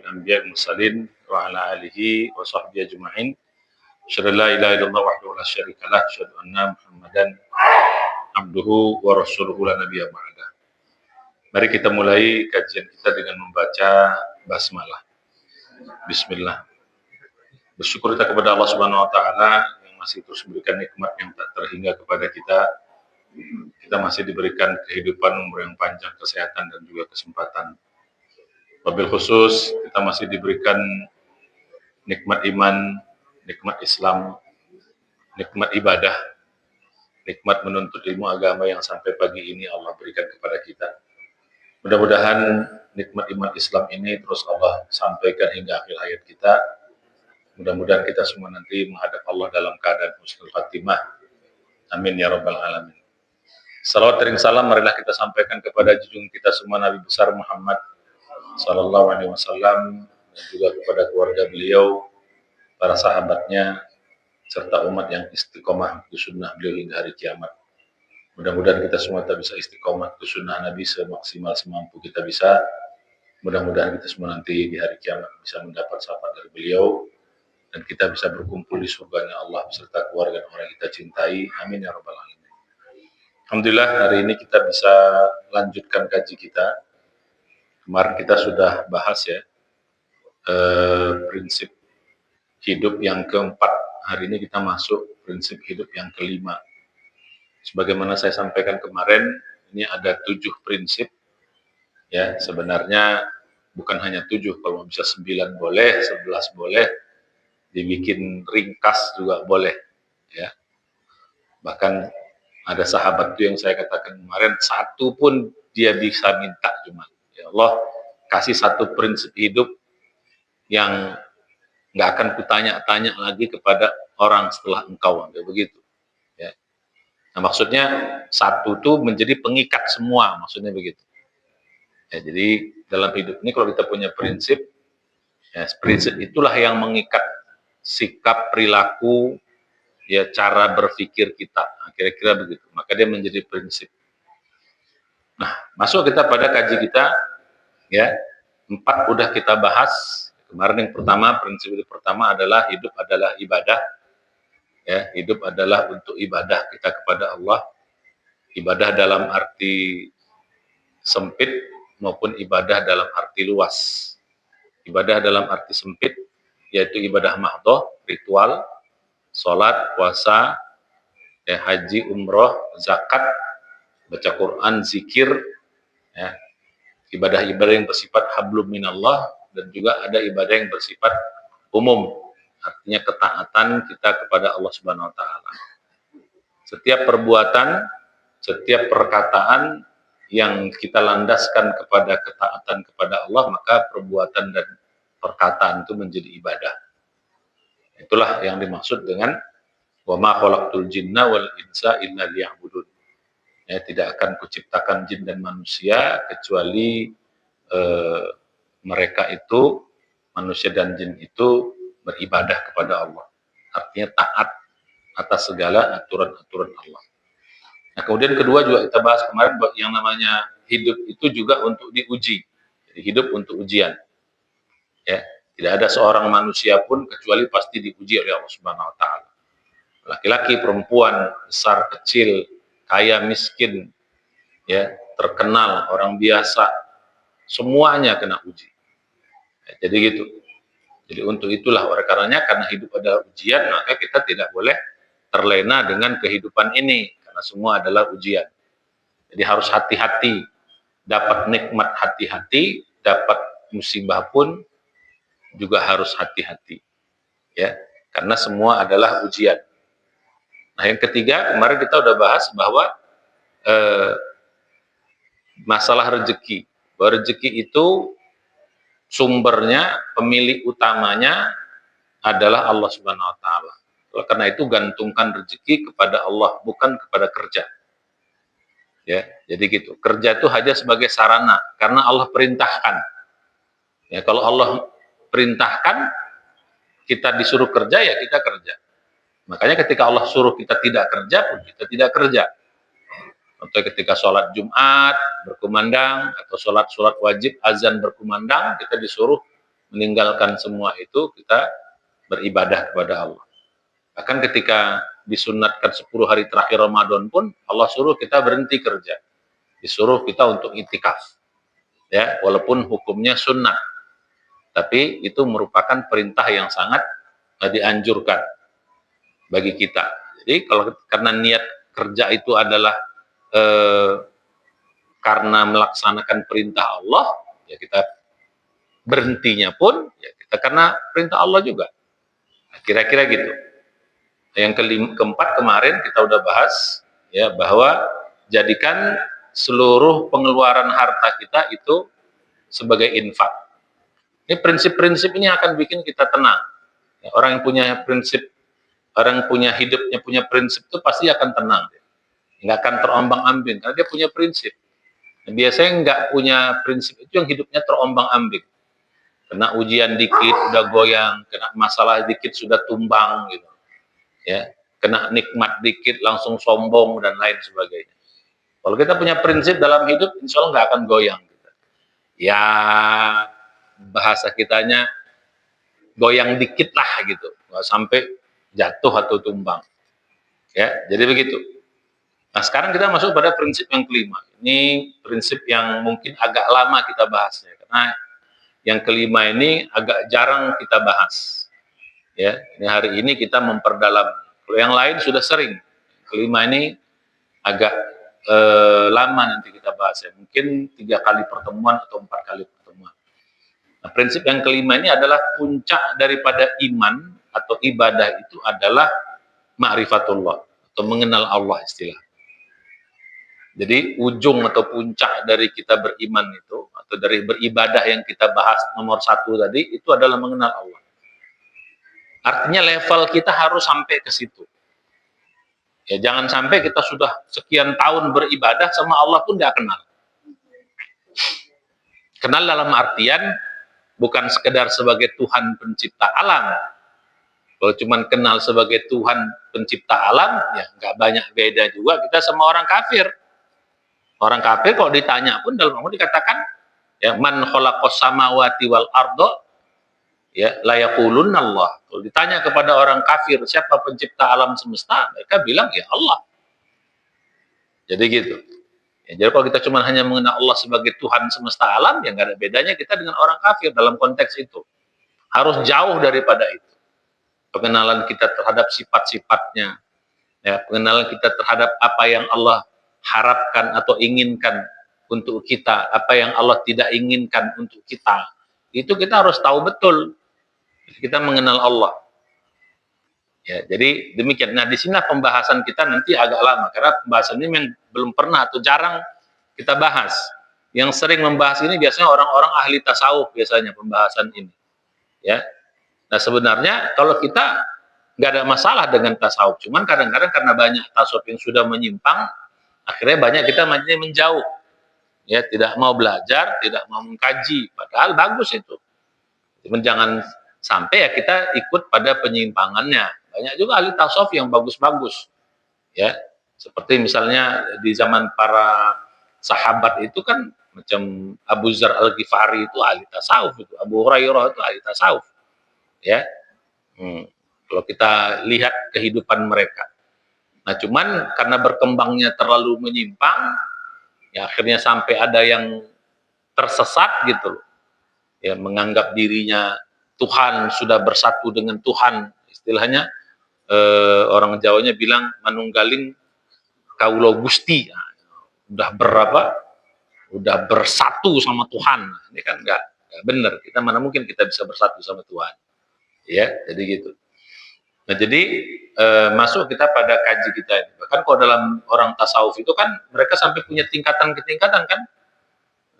Anbiya mursalin wa ala alihi wa sahbihi ajma'in. Asyhadu an la ilaha illallah wahdahu la syarika lah, asyhadu anna Muhammadan abduhu wa rasuluhu la nabiyya ba'da. Mari kita mulai kajian kita dengan membaca basmalah. Bismillah. Bersyukur kita kepada Allah Subhanahu wa taala yang masih terus memberikan nikmat yang tak terhingga kepada kita. Kita masih diberikan kehidupan, umur yang panjang, kesehatan dan juga kesempatan. Wabil khusus kita masih diberikan nikmat iman, nikmat Islam, nikmat ibadah, nikmat menuntut ilmu agama yang sampai pagi ini Allah berikan kepada kita. Mudah-mudahan nikmat iman Islam ini terus Allah sampaikan hingga akhir hayat kita. Mudah-mudahan kita semua nanti menghadap Allah dalam keadaan husnul khatimah. Amin ya rabbal alamin. Salawat dan salam marilah kita sampaikan kepada junjungan kita semua Nabi besar Muhammad sallallahu alaihi wasallam dan juga kepada keluarga beliau, para sahabatnya, serta umat yang istiqomah di sunnah beliau hingga hari kiamat. Mudah-mudahan kita semua tak bisa istiqomah di sunnah Nabi semaksimal semampu kita bisa. Mudah-mudahan kita semua nanti di hari kiamat bisa mendapat syafaat dari beliau dan kita bisa berkumpul di surganya Allah beserta keluarga dan orang yang kita cintai. Amin ya rabbal alamin. Alhamdulillah hari ini kita bisa lanjutkan kaji kita. Kemarin kita sudah bahas ya prinsip hidup yang keempat. Hari ini kita masuk prinsip hidup yang kelima. Sebagaimana saya sampaikan kemarin, ini ada 7 prinsip. Ya, sebenarnya bukan hanya 7, kalau bisa 9 boleh, 11 boleh, dibikin ringkas juga boleh. Ya, bahkan ada sahabat tuh yang saya katakan kemarin, satu pun dia bisa minta cuma. Ya Allah, kasih satu prinsip hidup yang nggak akan kutanya-tanya lagi kepada orang setelah engkau, kayak begitu. Ya. Nah maksudnya satu tuh menjadi pengikat semua, maksudnya begitu. Ya, jadi dalam hidup ini kalau kita punya prinsip, ya, prinsip itulah yang mengikat sikap, perilaku, ya cara berpikir kita, nah, kira-kira begitu. Maka dia menjadi prinsip. Nah masuk kita pada kaji kita, ya 4 udah kita bahas. Kemarin yang pertama, prinsip hidup pertama adalah hidup adalah ibadah. Ya, hidup adalah untuk ibadah kita kepada Allah. Ibadah dalam arti sempit maupun ibadah dalam arti luas. Ibadah dalam arti sempit yaitu ibadah mahdhah, ritual, salat, puasa, ya, haji, umroh, zakat, baca Quran, zikir, ya. Ibadah-ibadah yang bersifat hablum minallah dan juga ada ibadah yang bersifat umum, artinya ketaatan kita kepada Allah Subhanahu wa taala. Setiap perbuatan, setiap perkataan yang kita landaskan kepada ketaatan kepada Allah, maka perbuatan dan perkataan itu menjadi ibadah. Itulah yang dimaksud dengan wa ma khalaqtul jinna wal insa illa liya'budun. Ya, tidak akan kuciptakan jin dan manusia kecuali mereka itu, manusia dan jin itu beribadah kepada Allah. Artinya taat atas segala aturan-aturan Allah. Nah kemudian kedua juga kita bahas kemarin, yang namanya hidup itu juga untuk diuji. Jadi hidup untuk ujian. Ya, tidak ada seorang manusia pun kecuali pasti diuji oleh Allah Subhanahu wa taala. Laki-laki, perempuan, besar, kecil, kaya, miskin, ya, terkenal, orang biasa, semuanya kena uji. Ya, jadi gitu. Jadi untuk itulah oleh karenanya karena hidup adalah ujian, maka kita tidak boleh terlena dengan kehidupan ini karena semua adalah ujian. Jadi harus hati-hati, dapat nikmat hati-hati, dapat musibah pun juga harus hati-hati. Ya, karena semua adalah ujian. Nah, yang ketiga, kemarin kita udah bahas bahwa masalah rezeki. Bahwa rezeki itu sumbernya, pemilik utamanya adalah Allah Subhanahu wa taala. Karena itu gantungkan rezeki kepada Allah, bukan kepada kerja. Ya, jadi gitu. Kerja itu hanya sebagai sarana karena Allah perintahkan. Ya, kalau Allah perintahkan kita disuruh kerja, ya kita kerja. Makanya ketika Allah suruh kita tidak kerja pun kita tidak kerja. Contoh ketika sholat Jumat berkumandang atau sholat wajib azan berkumandang, kita disuruh meninggalkan semua itu, kita beribadah kepada Allah. Bahkan ketika disunatkan 10 hari terakhir Ramadan pun, Allah suruh kita berhenti kerja. Disuruh kita untuk itikaf. Ya, walaupun hukumnya sunnah. Tapi itu merupakan perintah yang sangat dianjurkan bagi kita. Jadi kalau karena niat kerja itu adalah karena melaksanakan perintah Allah, ya kita berhentinya pun ya kita karena perintah Allah juga. Kira-kira gitu. Yang keempat kemarin kita udah bahas ya bahwa jadikan seluruh pengeluaran harta kita itu sebagai infak. Ini prinsip-prinsip ini akan bikin kita tenang. Ya, orang yang punya prinsip, orang yang punya hidupnya punya prinsip itu pasti akan tenang. Nggak akan terombang-ambing karena dia punya prinsip. Nah, biasanya nggak punya prinsip itu yang hidupnya terombang-ambing. Kena ujian dikit udah goyang, kena masalah dikit sudah tumbang gitu. Ya, kena nikmat dikit langsung sombong dan lain sebagainya. Kalau kita punya prinsip dalam hidup, insya Allah nggak akan goyang. Ya, bahasa kitanya goyang dikit lah gitu, nggak sampai jatuh atau tumbang. Ya, jadi begitu. Nah, sekarang kita masuk pada prinsip yang kelima. Ini prinsip yang mungkin agak lama kita bahasnya, karena yang kelima ini agak jarang kita bahas. Ya, ini hari ini kita memperdalam. Kalau yang lain sudah sering. Kelima ini agak lama nanti kita bahas ya. Mungkin 3 kali pertemuan atau 4 kali pertemuan. Nah, prinsip yang kelima ini adalah puncak daripada iman atau ibadah itu adalah ma'rifatullah atau mengenal Allah istilah. Jadi ujung atau puncak dari kita beriman itu atau dari beribadah yang kita bahas nomor 1 tadi itu adalah mengenal Allah. Artinya level kita harus sampai ke situ. Ya jangan sampai kita sudah sekian tahun beribadah sama Allah pun nggak kenal. Kenal dalam artian bukan sekedar sebagai Tuhan pencipta alam. Kalau cuma kenal sebagai Tuhan pencipta alam, ya nggak banyak beda juga kita sama orang kafir. Orang kafir kalau ditanya pun dalam Al-Quran dikatakan, ya man khalaqas samawati wal ardo, ya la yaqulunna Allah. Kalau ditanya kepada orang kafir siapa pencipta alam semesta, mereka bilang ya Allah. Jadi gitu. Ya, jadi kalau kita cuma hanya mengenal Allah sebagai Tuhan semesta alam, ya nggak ada bedanya kita dengan orang kafir dalam konteks itu. Harus jauh daripada itu. Pengenalan kita terhadap sifat-sifatnya, ya, pengenalan kita terhadap apa yang Allah harapkan atau inginkan untuk kita, apa yang Allah tidak inginkan untuk kita. Itu kita harus tahu betul. Kita mengenal Allah. Ya, jadi demikian. Nah, di sini pembahasan kita nanti agak lama karena pembahasan ini yang belum pernah atau jarang kita bahas. Yang sering membahas ini biasanya orang-orang ahli tasawuf biasanya pembahasan ini. Ya. Nah, sebenarnya kalau kita nggak ada masalah dengan tasawuf, cuman kadang-kadang karena banyak tasawuf yang sudah menyimpang, akhirnya banyak kita menjauh. Ya, tidak mau belajar, tidak mau mengkaji, padahal bagus itu. Cuman jangan sampai ya kita ikut pada penyimpangannya. Banyak juga ahli tasawuf yang bagus-bagus. Ya, seperti misalnya di zaman para sahabat itu kan macam Abu Dzar Al-Ghifari itu ahli tasawuf itu, Abu Hurairah itu ahli tasawuf. Ya. Kalau kita lihat kehidupan mereka. Nah, cuman karena berkembangnya terlalu menyimpang, ya akhirnya sampai ada yang tersesat gitu loh. Ya, menganggap dirinya Tuhan, sudah bersatu dengan Tuhan. Istilahnya orang Jawanya bilang manunggaling kaulo gusti. Nah, udah berapa? Udah bersatu sama Tuhan. Nah, ini kan enggak benar. Kita mana mungkin kita bisa bersatu sama Tuhan. Ya, jadi gitu. Nah, jadi masuk kita pada kaji kita ini. Bahkan kalau dalam orang tasawuf itu kan mereka sampai punya tingkatan ke tingkatan kan.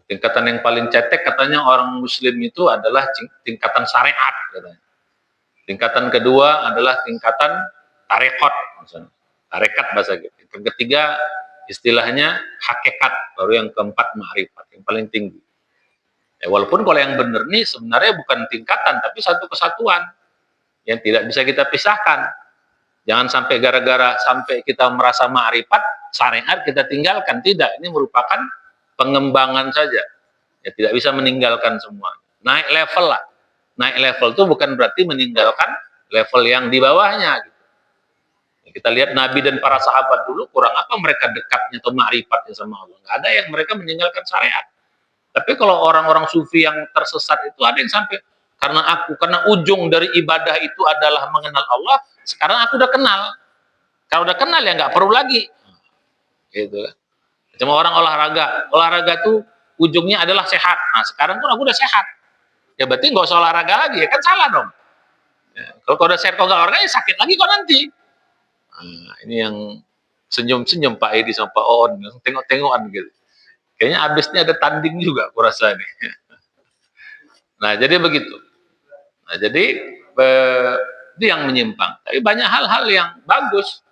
Tingkatan yang paling cetek katanya orang muslim itu adalah tingkatan syariat katanya. Tingkatan kedua adalah tingkatan tarekat, misalnya. Tarekat bahasa gitu. Yang ketiga istilahnya hakikat, baru yang keempat ma'rifat, yang paling tinggi. Ya, walaupun kalau yang benar nih sebenarnya bukan tingkatan, tapi satu kesatuan yang tidak bisa kita pisahkan. Jangan sampai gara-gara sampai kita merasa ma'rifat, syariat kita tinggalkan. Tidak, ini merupakan pengembangan saja. Ya, tidak bisa meninggalkan semua. Naik level lah. Naik level itu bukan berarti meninggalkan level yang di bawahnya. Kita lihat Nabi dan para sahabat dulu, kurang apa mereka dekatnya atau ma'rifatnya sama Allah. Nggak ada yang mereka meninggalkan syariat. Tapi kalau orang-orang sufi yang tersesat itu ada yang sampai, karena ujung dari ibadah itu adalah mengenal Allah, sekarang aku udah kenal. Kalau udah kenal ya nggak perlu lagi. Gitu kan. Cuma orang olahraga tuh ujungnya adalah sehat. Nah sekarang pun aku udah sehat. Ya berarti nggak usah olahraga lagi, ya kan salah dong. Ya, kalau udah sehat kok nggak olahraga, ya sakit lagi kok nanti. Nah, ini yang senyum-senyum Pak Edi sama Pak On, tengok-tengokan gitu. Kayaknya abisnya ada tanding juga, aku rasa nih. Nah, jadi begitu. Nah, jadi itu yang menyimpang. Tapi banyak hal-hal yang bagus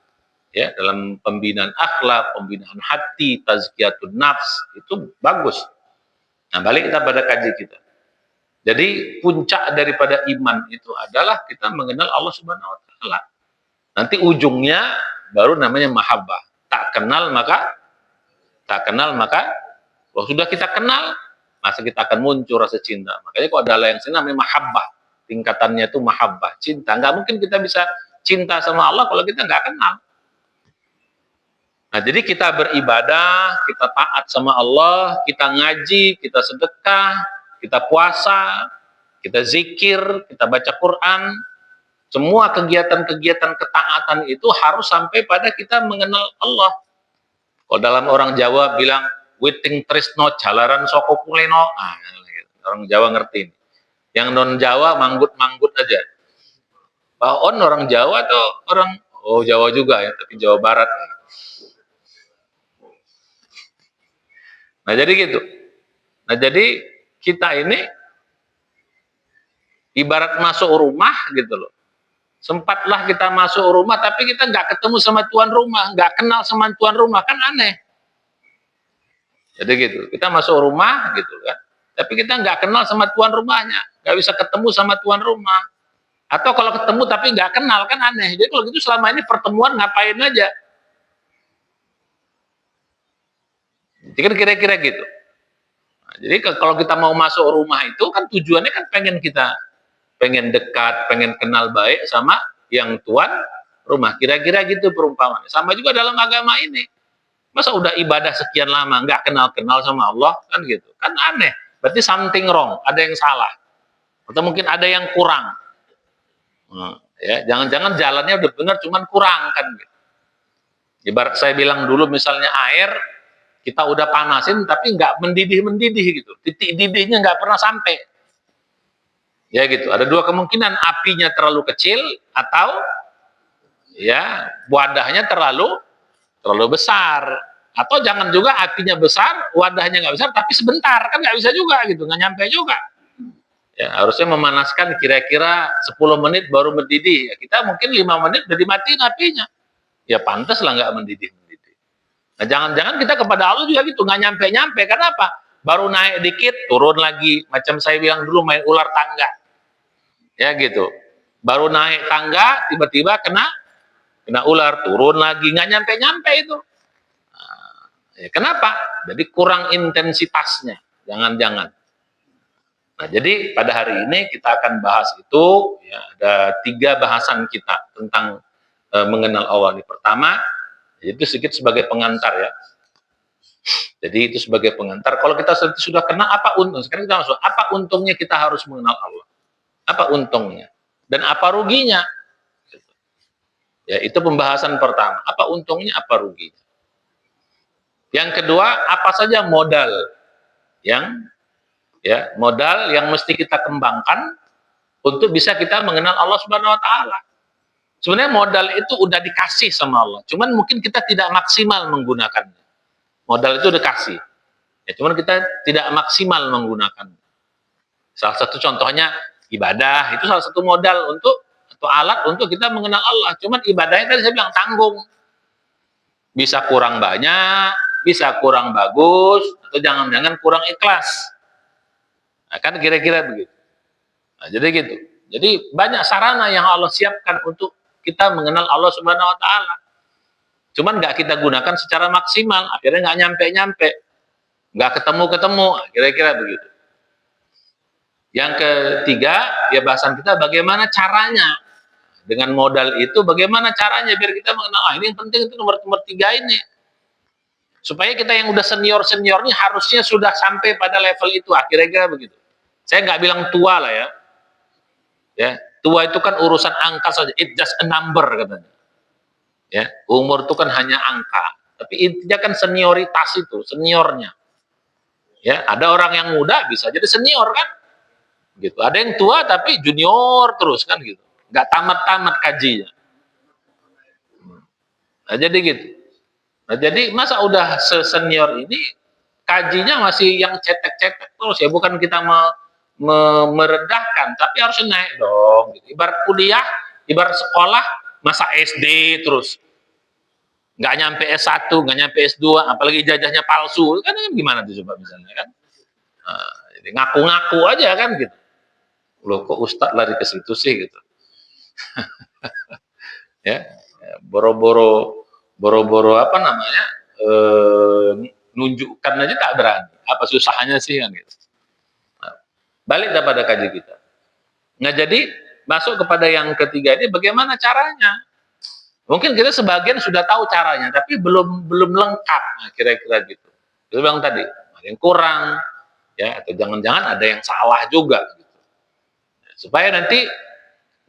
ya dalam pembinaan akhlak, pembinaan hati, tazkiyatun nafs itu bagus. Nah, balik kita pada kaji kita. Jadi puncak daripada iman itu adalah kita mengenal Allah Subhanahu wa taala. Nanti ujungnya baru namanya mahabbah. Tak kenal maka kalau sudah kita kenal, masa kita akan muncul rasa cinta. Makanya kalau ada yang namanya mahabbah, tingkatannya itu mahabbah, cinta. Nggak mungkin kita bisa cinta sama Allah kalau kita nggak kenal. Nah, jadi kita beribadah, kita taat sama Allah, kita ngaji, kita sedekah, kita puasa, kita zikir, kita baca Quran. Semua kegiatan-kegiatan ketaatan itu harus sampai pada kita mengenal Allah. Kalau dalam orang Jawa bilang, witing trisno jalaran soko kuleno. Ah, orang Jawa ngerti. Yang non Jawa manggut-manggut aja. Pak On orang Jawa atau orang Jawa juga ya, tapi Jawa Barat. Nah jadi gitu. Nah jadi kita ini ibarat masuk rumah gitu loh. Sempatlah kita masuk rumah, tapi kita nggak ketemu sama tuan rumah, nggak kenal sama tuan rumah, kan aneh. Jadi gitu, kita masuk rumah gitu kan, tapi kita nggak kenal sama tuan rumahnya, nggak bisa ketemu sama tuan rumah. Atau kalau ketemu tapi nggak kenal, kan aneh. Jadi kalau gitu selama ini pertemuan ngapain aja? Jadi kan kira-kira gitu. Nah, jadi kalau kita mau masuk rumah itu kan tujuannya kan pengen dekat, pengen kenal baik sama yang tuan rumah. Kira-kira gitu perumpamaan. Sama juga dalam agama ini. Masa udah ibadah sekian lama nggak kenal-kenal sama Allah kan gitu. Kan aneh. Berarti something wrong, ada yang salah. Atau mungkin ada yang kurang. Ya, jangan-jangan jalannya udah benar cuman kurang kan gitu. Ibarat saya bilang dulu misalnya air kita udah panasin tapi nggak mendidih gitu. Titik didihnya nggak pernah sampai. Ya gitu. Ada dua kemungkinan, apinya terlalu kecil atau ya wadahnya terlalu besar. Atau jangan juga apinya besar, wadahnya nggak besar, tapi sebentar kan nggak bisa juga gitu, nggak nyampe juga. Ya harusnya memanaskan kira-kira 10 menit baru mendidih. Ya, kita mungkin 5 menit udah dimatiin apinya. Ya pantas lah nggak mendidih. Nah jangan-jangan kita kepada Allah juga gitu, nggak nyampe-nyampe. Karena apa? Baru naik dikit, turun lagi. Macam saya bilang dulu main ular tangga. Ya gitu. Baru naik tangga, tiba-tiba kena ular, turun lagi, nggak nyampe-nyampe itu. Nah, ya kenapa? Jadi kurang intensitasnya. Jangan-jangan. Nah, jadi pada hari ini kita akan bahas itu. Ya, ada 3 bahasan kita tentang mengenal Allah. Ini pertama, itu sedikit sebagai pengantar ya. Jadi itu sebagai pengantar. Kalau kita sudah kenal, apa untung? Sekarang kita masuk. Apa untungnya kita harus mengenal Allah? Apa untungnya? Dan apa ruginya? Ya, itu pembahasan pertama. Apa untungnya, apa ruginya? Yang kedua, apa saja modal yang mesti kita kembangkan untuk bisa kita mengenal Allah Subhanahu wa taala. Sebenarnya modal itu udah dikasih sama Allah. Cuman mungkin kita tidak maksimal menggunakannya. Modal itu udah kasih. Ya, cuman kita tidak maksimal menggunakannya. Salah satu contohnya ibadah, itu salah satu modal atau alat untuk kita mengenal Allah. Cuman ibadahnya tadi saya bilang tanggung. Bisa kurang banyak, bisa kurang bagus, atau jangan-jangan kurang ikhlas. Nah, kan kira-kira begitu. Nah, jadi gitu. Jadi banyak sarana yang Allah siapkan untuk kita mengenal Allah Subhanahu wa taala. Cuman nggak kita gunakan secara maksimal, akhirnya nggak nyampe-nyampe. Nggak ketemu-ketemu, kira-kira begitu. Yang ketiga, ya bahasan kita bagaimana caranya. Dengan modal itu bagaimana caranya biar kita mengenal, ini yang penting itu nomor tiga ini. Supaya kita yang udah senior-senior ini harusnya sudah sampai pada level itu, kira-kira begitu. Saya nggak bilang tua lah ya. Ya, tua itu kan urusan angka saja, it just a number katanya. Ya, umur itu kan hanya angka, tapi intinya kan senioritas itu, seniornya. Ya, ada orang yang muda bisa jadi senior kan? Gitu. Ada yang tua tapi junior terus kan gitu. Nggak tamat-tamat kajinya. Nah, jadi gitu. Nah, jadi masa udah senior ini kajinya masih yang cetek-cetek terus ya, bukan kita merendahkan, tapi harus naik dong. Gitu. Ibarat kuliah, ibarat sekolah, masa SD terus. Nggak nyampe S1, nggak nyampe S2, apalagi ijazahnya palsu. Kan gimana tuh coba misalnya kan? Nah, jadi ngaku-ngaku aja kan gitu. Loh kok Ustadz lari ke situ sih gitu. Ya, boro-boro apa namanya, nunjukkan aja tak berani, apa susahnya sih kan gitu. Nah, balik daripada kaji kita. Nah, jadi masuk kepada yang ketiga ini, bagaimana caranya. Mungkin kita sebagian sudah tahu caranya tapi belum lengkap. Nah, kira-kira gitu. Itu bilang tadi ada yang kurang ya, atau jangan-jangan ada yang salah juga gitu. Supaya nanti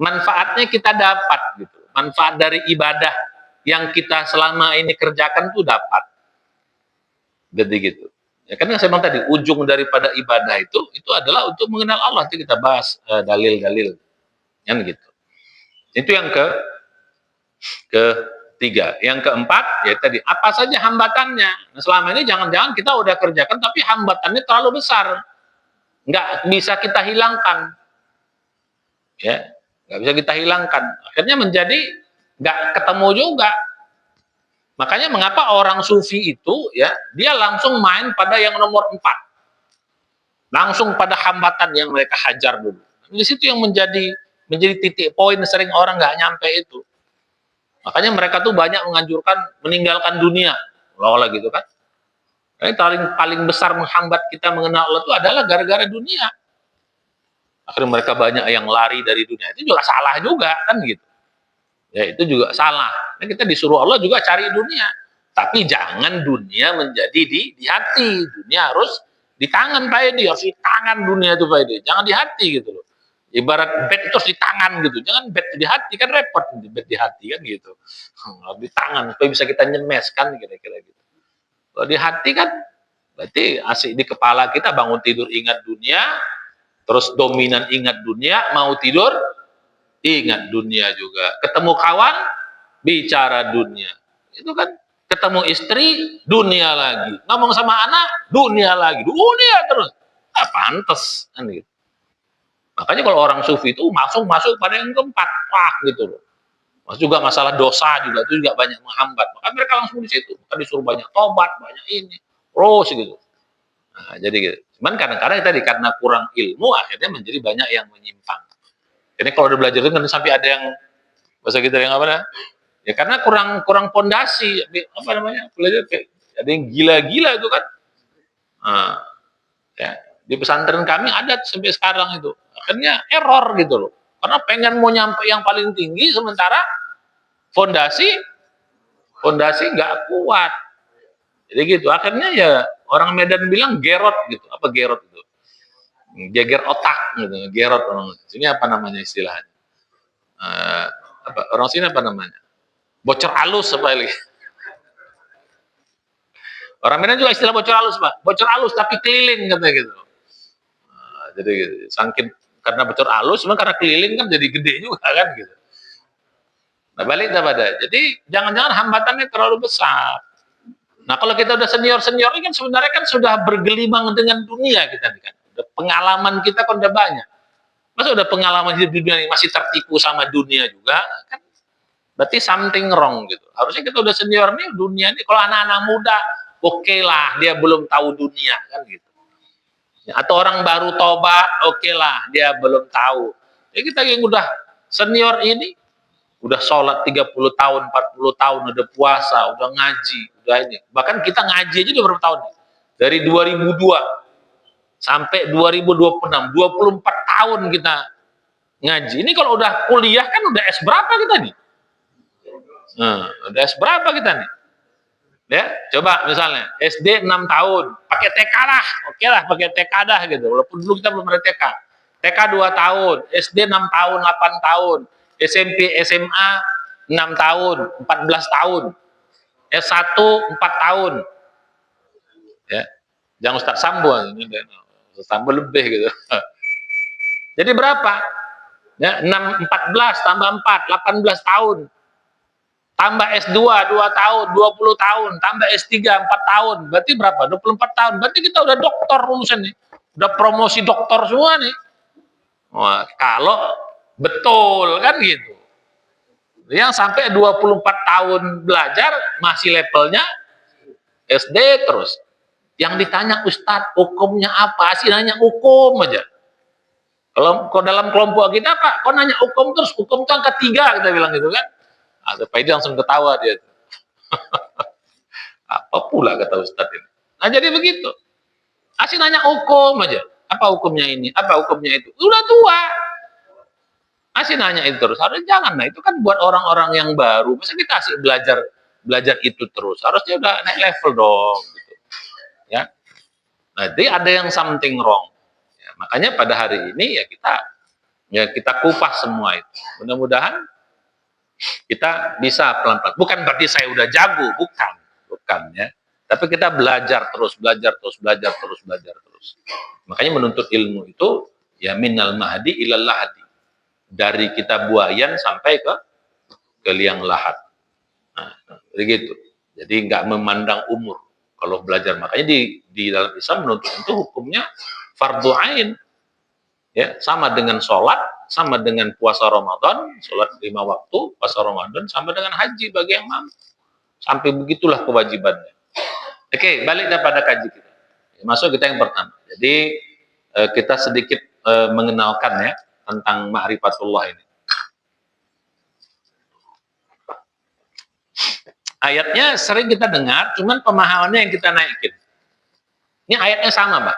manfaatnya kita dapat gitu. Manfaat dari ibadah yang kita selama ini kerjakan tuh dapat. Jadi gitu. Ya, karena saya bilang tadi ujung daripada ibadah itu adalah untuk mengenal Allah. Nanti kita bahas dalil-dalil kan gitu. Itu yang ketiga. Yang keempat ya tadi apa saja hambatannya. Nah, selama ini jangan-jangan kita udah kerjakan tapi hambatannya terlalu besar. Nggak bisa kita hilangkan. Ya, nggak bisa kita hilangkan. Akhirnya menjadi nggak ketemu juga. Makanya mengapa orang sufi itu ya dia langsung main pada yang nomor 4, langsung pada hambatan yang mereka hajar dulu. Di situ yang menjadi titik poin sering orang nggak nyampe itu. Makanya mereka tuh banyak menganjurkan meninggalkan dunia, olah gitu kan. Ini paling besar menghambat kita mengenal Allah itu adalah gara-gara dunia. Akhirnya mereka banyak yang lari dari dunia. Itu juga salah juga kan gitu. Ya itu juga salah. Nah, kita disuruh Allah juga cari dunia. Tapi jangan dunia menjadi di hati. Dunia harus di tangan Pak Edi. Harus di tangan dunia itu Pak Edi. Jangan di hati gitu loh. Ibarat bed itu harus di tangan gitu. Jangan bed di hati, kan repot bed di hati kan gitu. Harus di tangan supaya bisa kita nyemes kan kira-kira gitu. Kalau di hati kan berarti asik di kepala kita, bangun tidur ingat dunia, terus dominan ingat dunia, mau tidur ingat dunia juga. Ketemu kawan, bicara dunia. Itu kan ketemu istri, dunia lagi. Ngomong sama anak, dunia lagi. Dunia terus. Pantes. Kan gitu. Makanya kalau orang sufi itu masuk pada yang keempat. Wah gitu loh. Mas juga masalah dosa juga itu juga banyak menghambat. Maka mereka langsung di situ. Maka disuruh banyak tobat, banyak ini. Terus gitu. Nah, jadi gitu. Cuman kadang-kadang tadi karena kurang ilmu akhirnya menjadi banyak yang menyimpang. Jadi kalau udah belajar itu kan sampai ada yang bahasa kita yang apa nah? Ya karena kurang pondasi, apa namanya? Belajar kayak ada yang gila-gila itu kan. Nah, ya, di pesantren kami ada sampai sekarang itu. Akhirnya error gitu loh. Karena pengen mau nyampe yang paling tinggi sementara fondasi nggak kuat. Jadi gitu. Akhirnya ya orang Medan bilang gerot gitu. Apa gerot itu? Geger otak gitu. Gerot orang sini apa namanya istilahnya? Apa orang sini apa namanya? Bocor halus apa lagi? Orang Medan juga istilah bocor halus, Pak. Bocor halus tapi keliling katanya gitu. Nah, jadi gitu. Saking karena bocor halus, cuma karena keliling kan jadi gede juga kan gitu. Nah, balik kepada. Jadi jangan-jangan hambatannya terlalu besar. Nah, kalau kita udah senior ini kan sebenarnya kan sudah bergelimang dengan dunia kita nih kan. Pengalaman kita kan udah banyak. Masa udah pengalaman hidup di dunia ini masih tertipu sama dunia juga kan, berarti something wrong gitu. Harusnya kita udah senior nih dunia ini. Kalau anak-anak muda oke lah dia belum tahu dunia kan gitu. Ya, atau orang baru tobat oke lah dia belum tahu. Ya kita yang udah senior ini udah sholat 30 tahun, 40 tahun, udah puasa, udah ngaji, udah ini. Bahkan kita ngaji aja udah berapa tahun nih? Dari 2002 sampai 2026, 24 tahun kita ngaji. Ini kalau udah kuliah kan udah S berapa kita nih? Nah, udah S berapa kita nih? Ya, coba misalnya SD 6 tahun, pakai TK lah, oke lah pakai TK dah gitu. Walaupun dulu kita belum ada TK. TK 2 tahun, SD 6 tahun, 8 tahun, SMP, SMA 6 tahun, 14 tahun, S1 4 tahun. Ya. Jangan Ustaz Sambo ini, Ustaz Sambo lebih gitu. Jadi berapa? Ya, 6 14 tambah 4 18 tahun. Tambah S2 2 tahun, 20 tahun, tambah S3 4 tahun. Berarti berapa? 24 tahun. Berarti kita udah doktor lulusan nih. Udah promosi doktor semua nih. Wah, kalau betul kan gitu. Yang sampai 24 tahun belajar masih levelnya SD terus. Yang ditanya Ustadz, hukumnya apa? Sih nanya hukum aja. Kalau dalam kelompok kita Pak, kok nanya hukum terus? Hukum itu angka 3 kita bilang gitu kan. Ada Pak Edi langsung ketawa dia. Apa pula kata Ustadz ini. Nah jadi begitu. Asih nanya hukum aja. Apa hukumnya ini? Apa hukumnya itu? Udah tua. Asih nanya itu terus. Harusnya jangan. Nah itu kan buat orang-orang yang baru. Masa kita asik belajar itu terus. Harusnya udah naik level dong. Gitu. Ya. Nanti ada yang something wrong. Ya, makanya pada hari ini ya kita kupas semua itu. Mudah-mudahan kita bisa pelan-pelan. Bukan berarti saya udah jago, bukan ya. Tapi kita belajar terus. Makanya menuntut ilmu itu ya minal mahdi ilal lahadi. Dari kita buayan sampai ke liang lahat. Nah, begitu. Jadi nggak memandang umur kalau belajar. Makanya di dalam Islam menuntut itu hukumnya fardu ain. Ya, sama dengan sholat, sama dengan puasa Ramadan, sholat 5 waktu, puasa Ramadan, sama dengan haji bagi yang mampu. Sampai begitulah kewajibannya. Oke, balik daripada kaji kita. Masuk kita yang pertama. Jadi kita sedikit mengenalkan ya tentang ma'rifatullah ini. Ayatnya sering kita dengar, cuman pemahamannya yang kita naikin. Ini ayatnya sama, Pak.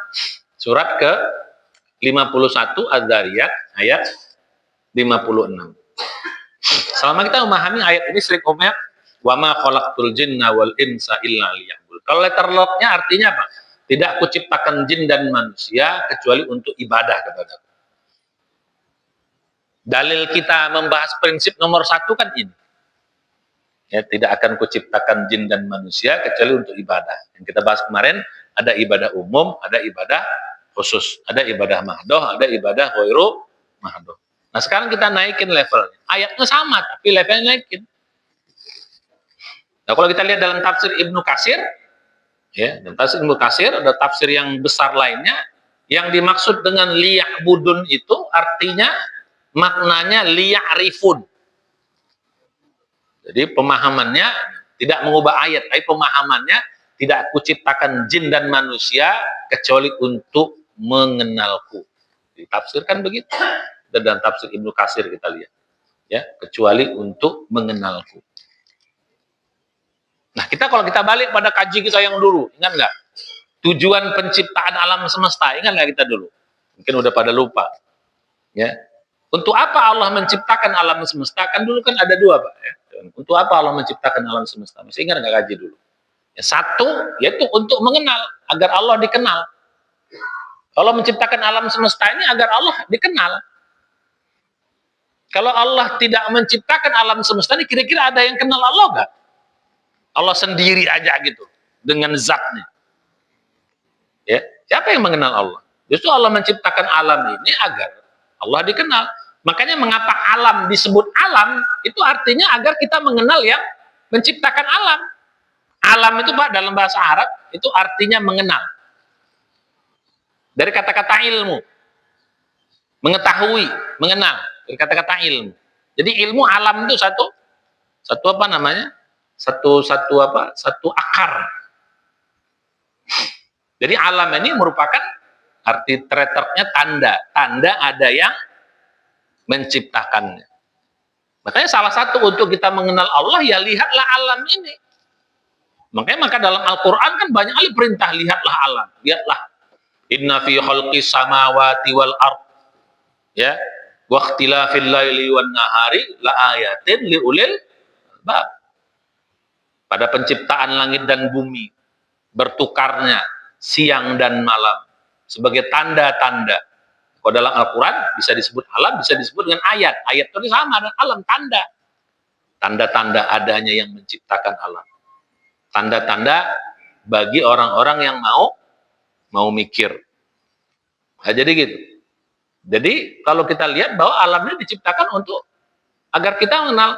Surat ke 51 Az-Zariyat ayat 56. Selama kita memahami ayat ini sering omnya wa ma khalaqtul jinna wal insa illa liya'budun. Kalau letter lock-nya artinya apa? Tidak kuciptakan jin dan manusia kecuali untuk ibadah kepadaku. Dalil kita membahas prinsip nomor 1 kan ini. Ya, tidak akan kuciptakan jin dan manusia kecuali untuk ibadah. Yang kita bahas kemarin ada ibadah umum, ada ibadah khusus, ada ibadah mahdoh, ada ibadah ghairu mahdoh. Nah sekarang kita naikin levelnya. Ayatnya sama, tapi levelnya naikin. Nah kalau kita lihat dalam tafsir Ibnu Katsir, ya, dalam tafsir Ibnu Katsir ada tafsir yang besar lainnya, yang dimaksud dengan liya'budun itu artinya maknanya liya'rifun. Jadi pemahamannya tidak mengubah ayat, tapi pemahamannya tidak kuciptakan jin dan manusia kecuali untuk mengenalku. Ditafsirkan begitu. Dan tafsir Ibnu Katsir kita lihat. Ya, kecuali untuk mengenalku. Nah, kalau kita balik pada kaji kita yang dulu, ingat nggak? Tujuan penciptaan alam semesta, ingat nggak kita dulu? Mungkin udah pada lupa. Ya. Untuk apa Allah menciptakan alam semesta? Kan dulu kan ada 2, Pak. Ya. Untuk apa Allah menciptakan alam semesta? Masih ingat nggak kaji dulu? Ya, 1, yaitu untuk mengenal, agar Allah dikenal. Allah menciptakan alam semesta ini agar Allah dikenal. Kalau Allah tidak menciptakan alam semesta ini, kira-kira ada yang kenal Allah nggak? Allah sendiri aja gitu, dengan zatnya. Ya, siapa yang mengenal Allah? Justru Allah menciptakan alam ini agar Allah dikenal. Makanya mengapa alam disebut alam, itu artinya agar kita mengenal yang menciptakan alam. Alam itu Pak dalam bahasa Arab itu artinya mengenal. Dari kata-kata ilmu. Mengetahui, mengenal. Dari kata-kata ilmu. Jadi ilmu alam itu satu apa namanya? Satu akar. Jadi alam ini merupakan arti treternya tanda ada yang menciptakannya. Makanya salah satu untuk kita mengenal Allah ya lihatlah alam ini. Makanya dalam Al-Quran kan banyak kali perintah lihatlah alam, lihatlah Inna fi khalqis samawati wal ard, ya, wa ikhtilafil laili wan nahari la ayatin liulil albab. Pada penciptaan langit dan bumi, bertukarnya siang dan malam sebagai tanda-tanda. Kalau dalam Al-Quran bisa disebut alam, bisa disebut dengan ayat. Ayat itu sama dengan alam, tanda. Tanda-tanda adanya yang menciptakan alam. Tanda-tanda bagi orang-orang yang mau mikir. Nah, jadi gitu. Jadi kalau kita lihat bahwa alamnya diciptakan untuk agar kita mengenal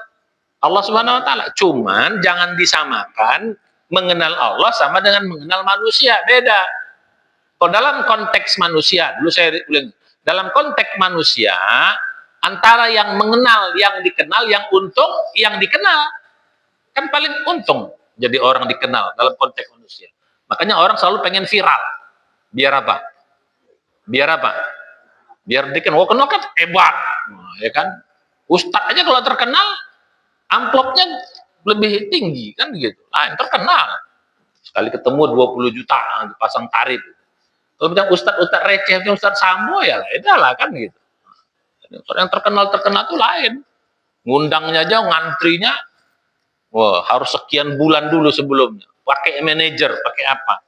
Allah Subhanahu wa taala. Cuman jangan disamakan mengenal Allah sama dengan mengenal manusia, beda. Kalau dalam konteks manusia, dulu saya ulang, dalam konteks manusia antara yang mengenal, yang dikenal, yang untung, yang dikenal kan paling untung jadi orang dikenal dalam konteks manusia. Makanya orang selalu pengen viral. Biar apa? Biar apa? Biar dikenal. Oh, kenal kan hebat, ya kan? Ustadz aja kalau terkenal amplopnya lebih tinggi kan gitu. Nah, yang terkenal. Sekali ketemu 20 juta dipasang tarif. Kalau bilang ustadz receh, ustadz Sambo ya lah kan gitu. Yang terkenal tuh lain. Ngundangnya aja, ngantrinya, wah harus sekian bulan dulu sebelumnya. Pakai manajer, pakai apa.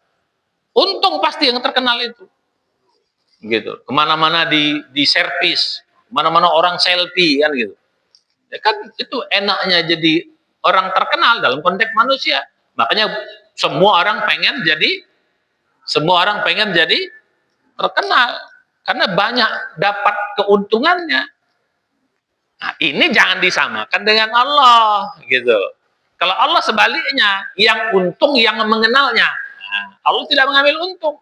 Untung pasti yang terkenal itu. Gitu. Kemana-mana di servis, kemana-mana orang selfie kan gitu. Ya kan itu enaknya jadi orang terkenal dalam konteks manusia. Makanya semua orang pengen jadi terkenal karena banyak dapat keuntungannya. Nah, ini jangan disamakan dengan Allah gitu. Kalau Allah sebaliknya, yang untung yang mengenalnya. Nah, Allah tidak mengambil untung.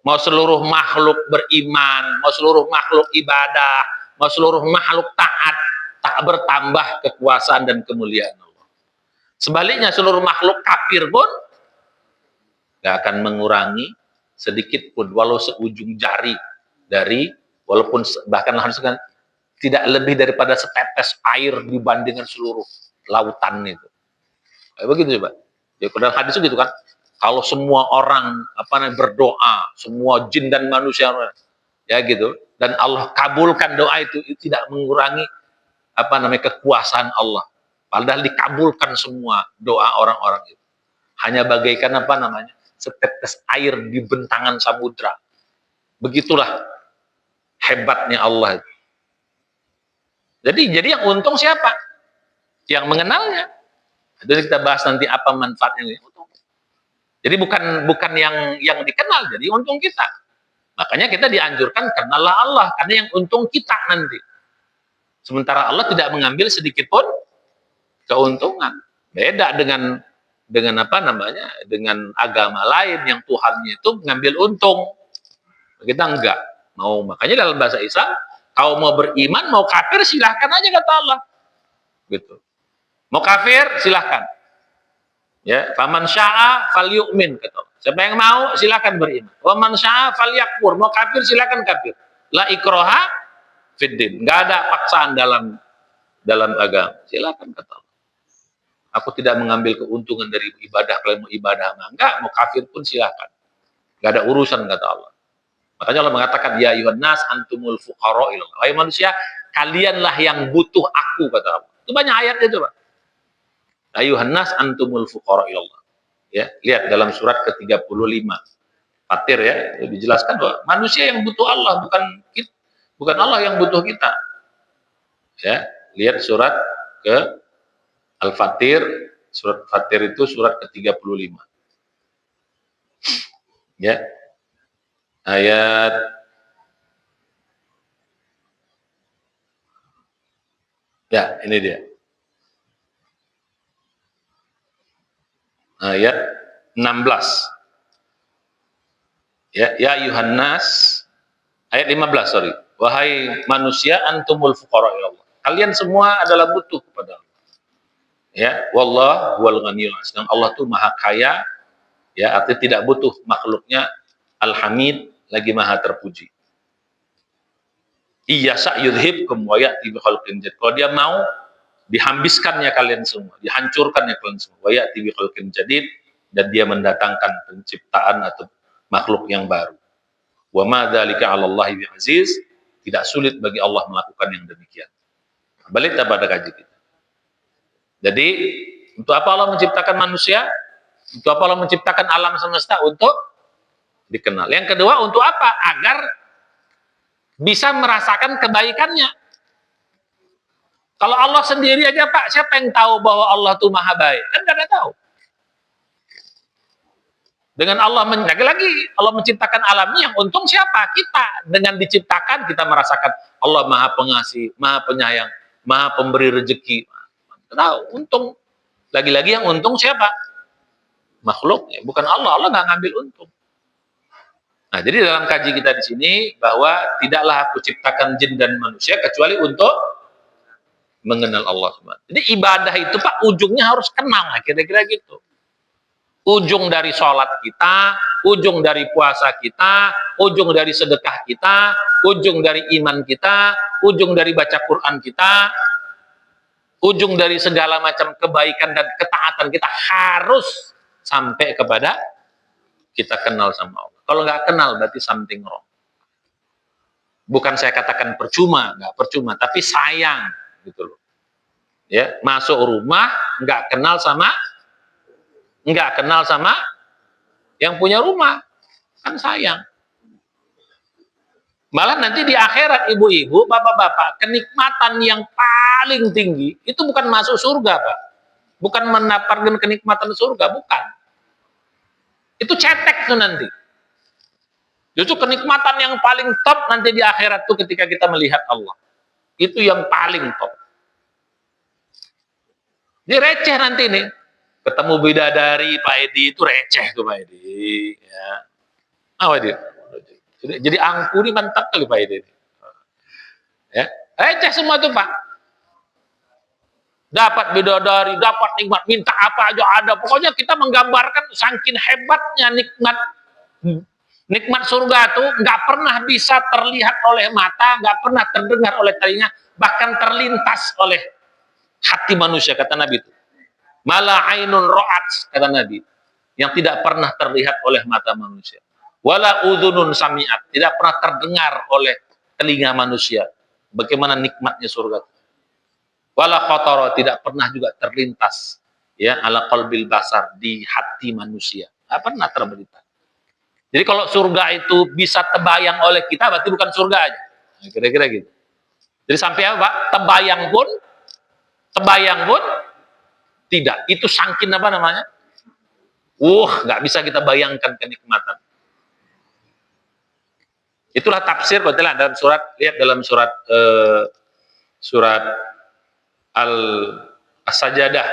Mau seluruh makhluk beriman, mau seluruh makhluk ibadah, mau seluruh makhluk taat, tak bertambah kekuasaan dan kemuliaan Allah. Sebaliknya seluruh makhluk kafir pun gak akan mengurangi sedikit pun, walau seujung jari dari, walaupun bahkan haruskan tidak lebih daripada setetes air dibandingkan seluruh lautan itu. Kayak begitu coba. Ya, dalam hadis itu gitu kan. Kalau semua orang berdoa, semua jin dan manusia ya gitu, dan Allah kabulkan doa itu tidak mengurangi kekuasaan Allah. Padahal dikabulkan semua doa orang-orang itu. Hanya bagaikan setetes air di bentangan samudra. Begitulah hebatnya Allah itu. Jadi yang untung siapa? Yang mengenalnya. Jadi kita bahas nanti apa manfaatnya. Jadi bukan yang dikenal, jadi untung kita. Makanya kita dianjurkan kenallah Allah, karena yang untung kita nanti. Sementara Allah tidak mengambil sedikit pun keuntungan. Beda dengan dengan agama lain yang Tuhannya itu mengambil untung. Kita enggak. Makanya dalam bahasa Islam, kau mau beriman, mau kafir silahkan aja kata Allah. Gitu. Mau kafir silahkan. Ya, faman syaa falyu'min kata Allah. Siapa yang mau silahkan beriman. Wa man syaa falyakfur. Mau kafir silahkan kafir. La ikraha fiddin. Enggak ada paksaan dalam agama. Silahkan kata Allah. Aku tidak mengambil keuntungan dari ibadah. Kalau mau ibadah enggak, mau kafir pun silahkan. Enggak ada urusan kata Allah. Makanya Allah mengatakan ya ayyuhan nas antumul fuqara ilallah. Wahai manusia, kalianlah yang butuh aku kata Allah. Itu banyak ayatnya itu, Pak. Ayuhan nas antumul fuqara ilallah. Ya, lihat dalam surat ke-35. Fatir ya, dijelaskan bahwa manusia yang butuh Allah, bukan Allah yang butuh kita. Ya, lihat surat ke Al-Fatir, surat Fatir itu surat ke-35. Ya. Ayat ya, ini dia. Ayat 16. Ya ayuhan nas, ayat 15, sorry. Wahai manusia, antumul fuqara ilallah. Kalian semua adalah butuh kepada Allah. Ya, wallah wal ghaniyul sedang Allah tuh maha kaya, ya, artinya tidak butuh makhluknya, al-hamid, lagi maha terpuji. Iyasa yudhibkum wa ya'ti bi khalqin jadid. Kalau dia mau dihambiskannya kalian semua, dihancurkannya kalian semua. Wa ya'ti bi khalqin jadid, dan dia mendatangkan penciptaan atau makhluk yang baru. Wa ma dzalika 'ala Allahi bi'aziz. Tidak sulit bagi Allah melakukan yang demikian. Balik pada kaji kita. Jadi, untuk apa Allah menciptakan manusia? Untuk apa Allah menciptakan alam semesta? Untuk dikenal. Yang kedua, untuk apa? Agar bisa merasakan kebaikannya. Kalau Allah sendiri aja, Pak, siapa yang tahu bahwa Allah itu maha baik? Kan nggak ada tahu. Dengan Allah, lagi-lagi Allah menciptakan alam ini, yang untung siapa? Kita. Dengan diciptakan, kita merasakan Allah maha pengasih, maha penyayang, maha pemberi rezeki. Tahu, untung. Lagi-lagi yang untung siapa? Makhluk, bukan Allah. Allah nggak ngambil untung. Nah, jadi dalam kaji kita di sini, bahwa tidaklah aku ciptakan jin dan manusia, kecuali untuk mengenal Allah SWT. Jadi ibadah itu, Pak, ujungnya harus kenal, kira-kira gitu. Ujung dari sholat kita, ujung dari puasa kita, ujung dari sedekah kita, ujung dari iman kita, ujung dari baca Quran kita, ujung dari segala macam kebaikan dan ketaatan kita harus sampai kepada kita kenal sama Allah. Kalau nggak kenal berarti something wrong. Bukan saya katakan percuma, nggak percuma, tapi sayang gitu loh. Ya, masuk rumah nggak kenal sama yang punya rumah, kan sayang. Malah nanti di akhirat, ibu-ibu, bapak-bapak, kenikmatan yang paling tinggi itu bukan masuk surga, Pak. Bukan mendapatkan kenikmatan surga, bukan. Itu cetek tuh nanti. Justru kenikmatan yang paling top nanti di akhirat tuh ketika kita melihat Allah. Itu yang paling top. Ini receh nanti nih. Ketemu bidadari, Pak Edi, itu receh tuh Pak Edi. Ya. Apa dia? Jadi angku ini mantap kali Pak Edi. Ya. Receh semua tuh Pak. Dapat bidadari, dapat nikmat, minta apa aja ada. Pokoknya kita menggambarkan saking hebatnya nikmat surga tuh nggak pernah bisa terlihat oleh mata, nggak pernah terdengar oleh telinga, bahkan terlintas oleh hati manusia, kata Nabi itu. Mala ainun ro'at, kata Nabi, yang tidak pernah terlihat oleh mata manusia. Wala udhunun sami'at, tidak pernah terdengar oleh telinga manusia. Bagaimana nikmatnya surga. Wala khotoro, tidak pernah juga terlintas ya ala qalbil basar, di hati manusia. Tidak pernah terberita. Jadi kalau surga itu bisa terbayang oleh kita, berarti bukan surga aja. Kira-kira gitu. Jadi sampai apa, Pak? Terbayang pun tidak. Itu sangkin apa namanya? Nggak bisa kita bayangkan kenikmatan. Itulah tafsir dalam surat, lihat dalam surat As-Sajadah.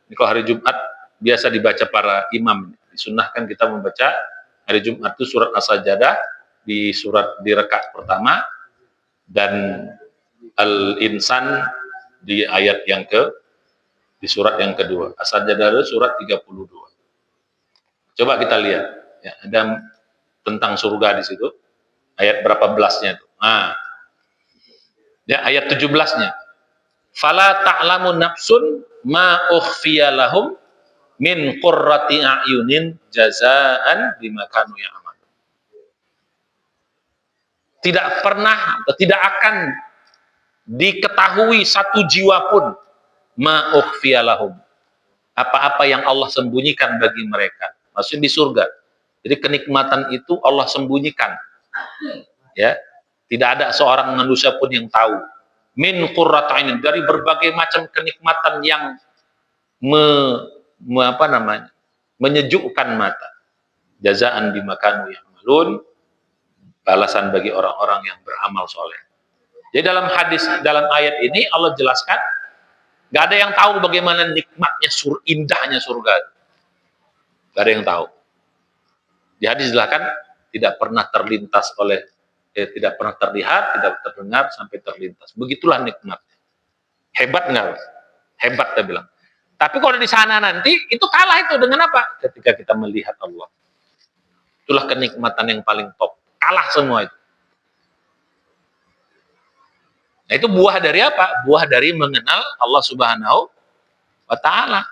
Ini kalau hari Jumat biasa dibaca para imam. Disunnahkan kita membaca hari Jumat itu surat As-Sajadah di rakaat pertama, dan Al-Insan di ayat di surat yang kedua. As-Sajadah itu surat 32. Coba kita lihat, ya, ada tentang surga di situ. Ayat berapa belasnya itu? Nah, ya, ayat 17-nya. Fala ta'lamu nafsun ma ukhfiya lahum min qurrati a'yunin jazaan bima kanu ya'malun. Tidak pernah atau tidak akan diketahui satu jiwa pun ma ukhfiya lahum, apa-apa yang Allah sembunyikan bagi mereka, maksudnya di surga. Jadi kenikmatan itu Allah sembunyikan, ya, tidak ada seorang manusia pun yang tahu. Min qurrata'inin, dari berbagai macam kenikmatan yang menyejukkan mata. Jazaan bima kanu ya'malun, balasan bagi orang-orang yang beramal soleh. Jadi dalam ayat ini Allah jelaskan, nggak ada yang tahu bagaimana nikmatnya, indahnya surga. Nggak ada yang tahu. Di hadis jelaskan, tidak pernah terlintas tidak pernah terlihat, tidak terdengar sampai terlintas. Begitulah nikmatnya. Hebat nggak? Hebat, dia bilang. Tapi kalau di sana nanti, itu kalah itu dengan apa? Ketika kita melihat Allah. Itulah kenikmatan yang paling top. Kalah semua itu. Nah, itu buah dari apa? Buah dari mengenal Allah Subhanahu wa Ta'ala.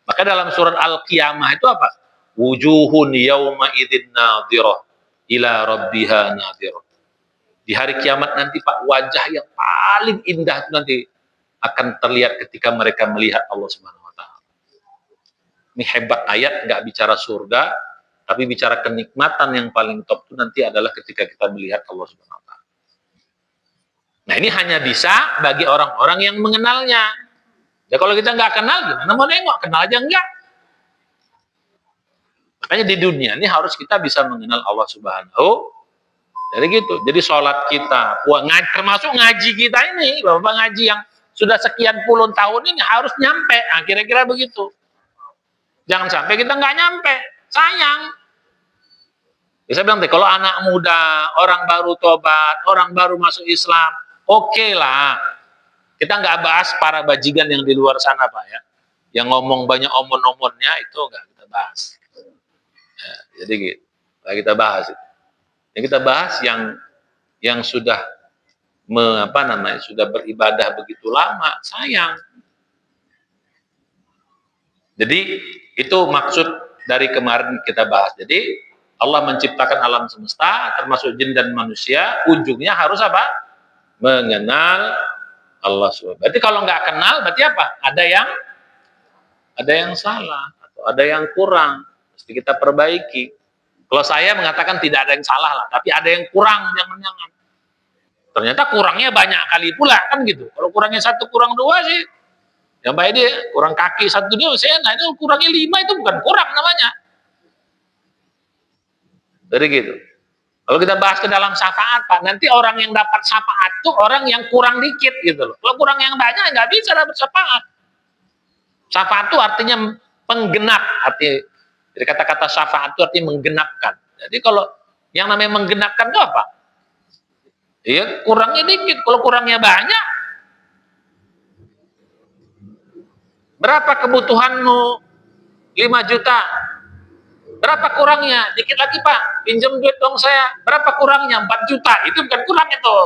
Maka dalam surat Al-Qiyamah itu apa? Wujuhun yawma idzin nadhirah ila rabbiha nadhirah. Di hari kiamat nanti Pak, wajah yang paling indah itu nanti akan terlihat ketika mereka melihat Allah Subhanahu wa taala. Ini hebat ayat, nggak bicara surga, tapi bicara kenikmatan yang paling top itu nanti adalah ketika kita melihat Allah Subhanahu wa taala. Nah, ini hanya bisa bagi orang-orang yang mengenalnya. Ya kalau kita nggak kenal, gimana mau nengok? Kenal aja enggak. Makanya di dunia ini harus kita bisa mengenal Allah Subhanahu. Jadi gitu. Jadi sholat kita, termasuk ngaji kita ini, Bapak ngaji yang sudah sekian puluh tahun ini harus nyampe. Nah, kira-kira begitu. Jangan sampai kita nggak nyampe. Sayang. Bisa bilang, kalau anak muda, orang baru tobat, orang baru masuk Islam, oke lah. Kita nggak bahas para bajingan yang di luar sana, Pak, ya. Yang ngomong banyak omon-omonnya, itu nggak kita bahas. Ya, jadi gitu. Nggak kita bahas itu. Yang kita bahas yang sudah sudah beribadah begitu lama, sayang. Jadi itu maksud dari kemarin kita bahas. Jadi Allah menciptakan alam semesta, termasuk jin dan manusia, ujungnya harus apa? Mengenal Allah SWT. Berarti kalau nggak kenal, berarti apa? Ada yang salah, atau ada yang kurang, mesti kita perbaiki. Kalau saya mengatakan tidak ada yang salah lah, tapi ada yang kurang, jangan-jangan. Ternyata kurangnya banyak kali pula, kan gitu. Kalau kurangnya satu, kurang dua sih, yang baik dia kurang kaki satu dia, nah itu kurangnya 5 itu bukan kurang namanya. Jadi gitu. Kalau kita bahas ke dalam syafaat, Pak, nanti orang yang dapat syafaat itu orang yang kurang dikit gitu loh. Kalau kurang yang banyak nggak bisa dapat syafaat. Syafaat itu artinya penggenap, jadi kata-kata syafaat itu artinya menggenapkan. Jadi kalau yang namanya menggenapkan itu apa? Iya, kurangnya dikit. Kalau kurangnya banyak, berapa kebutuhanmu? 5 juta. Berapa kurangnya? Dikit lagi, Pak. Pinjam duit dong saya. Berapa kurangnya? 4 juta. Itu bukan kurang itu.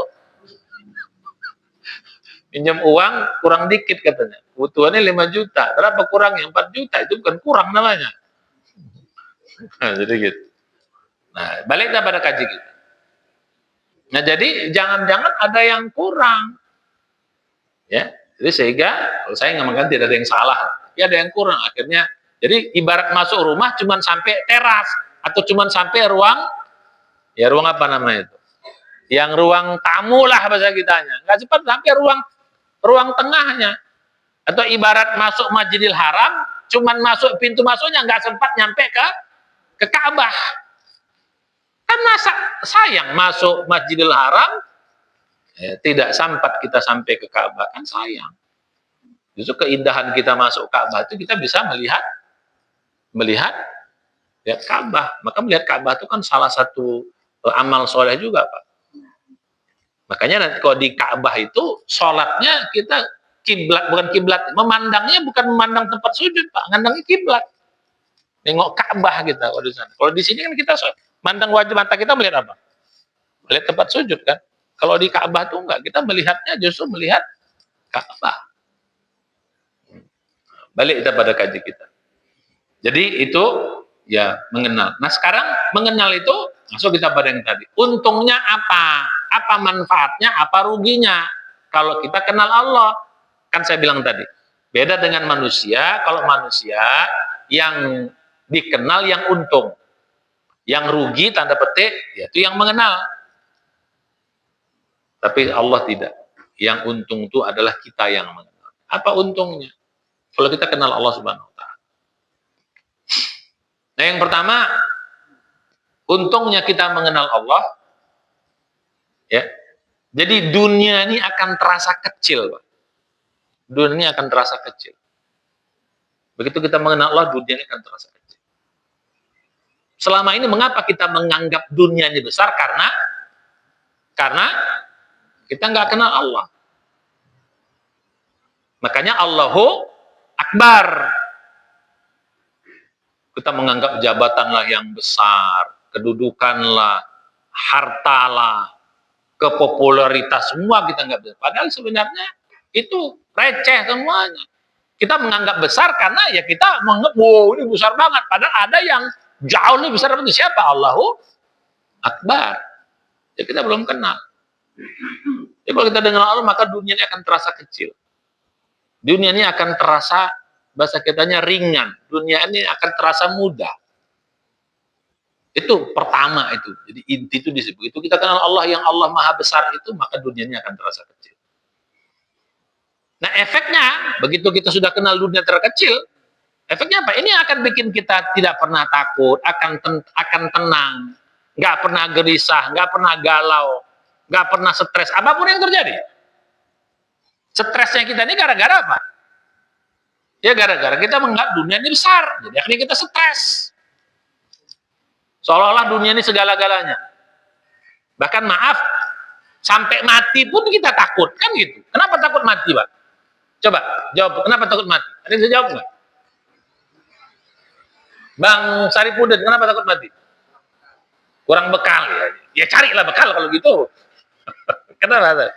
Pinjam uang kurang dikit katanya. Kebutuhannya 5 juta. Berapa kurangnya? 4 juta. Itu bukan kurang namanya. Nah, jadi gitu. Nah, baliklah pada kaji kita. Nah, jadi jangan-jangan ada yang kurang. Ya. Jadi sehingga kalau saya ngomongkan tidak ada yang salah, tapi ada yang kurang. Akhirnya jadi ibarat masuk rumah cuman sampai teras atau cuman sampai ruang apa namanya itu? Yang ruang tamu lah bahasa kitanya. Nggak cepat sampai ruang tengahnya. Atau ibarat masuk Masjidil Haram cuman masuk pintu masuknya, nggak sempat nyampe ke Ka'bah. Kan masa sayang masuk Masjidil Haram tidak sempat kita sampai ke Ka'bah, kan sayang. Justru keindahan kita masuk Ka'bah itu kita bisa melihat Ka'bah. Maka melihat Ka'bah itu kan salah satu amal soleh juga, Pak. Makanya nanti kalau di Ka'bah itu sholatnya kita bukan kiblat, memandangnya bukan memandang tempat sujud, Pak, memandangnya kiblat. Nengok Ka'bah kita kalau di sana. Kalau di sini kan kita mandang wajah mata kita melihat apa? Melihat tempat sujud kan. Kalau di Ka'bah itu enggak, kita melihatnya justru melihat Ka'bah. Balik kita pada kaji kita. Jadi itu ya mengenal. Nah sekarang mengenal itu masuk kita pada yang tadi. Untungnya apa? Apa manfaatnya? Apa ruginya? Kalau kita kenal Allah, kan saya bilang tadi. Beda dengan manusia. Kalau manusia yang dikenal yang untung, yang rugi tanda petik yaitu yang mengenal. Tapi Allah tidak. Yang untung itu adalah kita yang mengenal. Apa untungnya? Kalau kita kenal Allah Subhanahu wa taala. Nah, yang pertama, untungnya kita mengenal Allah, ya. Jadi dunia ini akan terasa kecil, Pak. Dunia ini akan terasa kecil. Begitu kita mengenal Allah, dunia ini akan terasa kecil. Selama ini mengapa kita menganggap dunia ini besar? Karena kita nggak kenal Allah. Makanya Allahu Akbar. Kita menganggap jabatanlah yang besar, kedudukanlah, hartalah, kepopularitas, semua kita nggak besar. Padahal sebenarnya itu receh semuanya. Kita menganggap besar karena ya kita menganggap, wow ini besar banget. Padahal ada yang jauh lebih besar dari siapa? Allahu akbar. Ya kita belum kenal. Ya kalau kita dengar Allah, maka dunia ini akan terasa kecil. Dunia ini akan terasa, bahasa kitanya ringan. Dunia ini akan terasa mudah. Itu pertama itu. Jadi inti itu disebut. Itu kita kenal Allah yang Allah Maha Besar itu, maka dunia ini akan terasa kecil. Nah efeknya, begitu kita sudah kenal dunia terkecil, efeknya apa? Ini akan bikin kita tidak pernah takut, akan tenang, nggak pernah gelisah, nggak pernah galau, nggak pernah stres, apapun yang terjadi. Stresnya kita ini gara-gara apa? Ya gara-gara kita menganggap dunia ini besar, jadi akhirnya kita stres. Seolah-olah dunia ini segala-galanya. Bahkan maaf, sampai mati pun kita takut, kan gitu. Kenapa takut mati, Pak? Coba jawab, kenapa takut mati? Ada yang bisa jawab nggak? Bang Saripudin, kenapa takut mati? Kurang bekal ya. Ya carilah bekal kalau gitu. Kenapa?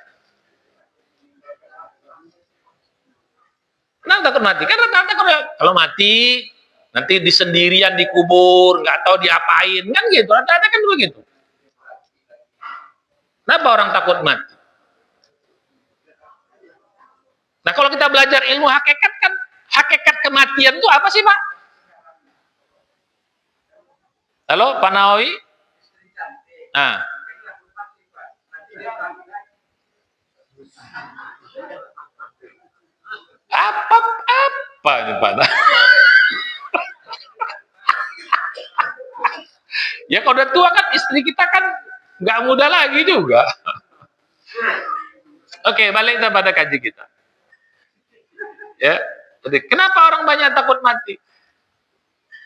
Kenapa takut mati? Karena takut kalau mati nanti di sendirian dikubur, nggak tahu diapain, kan gitu. Rata-rata kan begitu. Kenapa orang takut mati? Nah kalau kita belajar ilmu hakikat kan, hakikat kematian itu apa sih Pak? Halo Pak Nawawi? Nah. Apa ini Pak? Ya kalau udah tua kan istri kita kan nggak muda lagi juga. Oke, balik pada kaji kita. Ya, jadi kenapa orang banyak takut mati?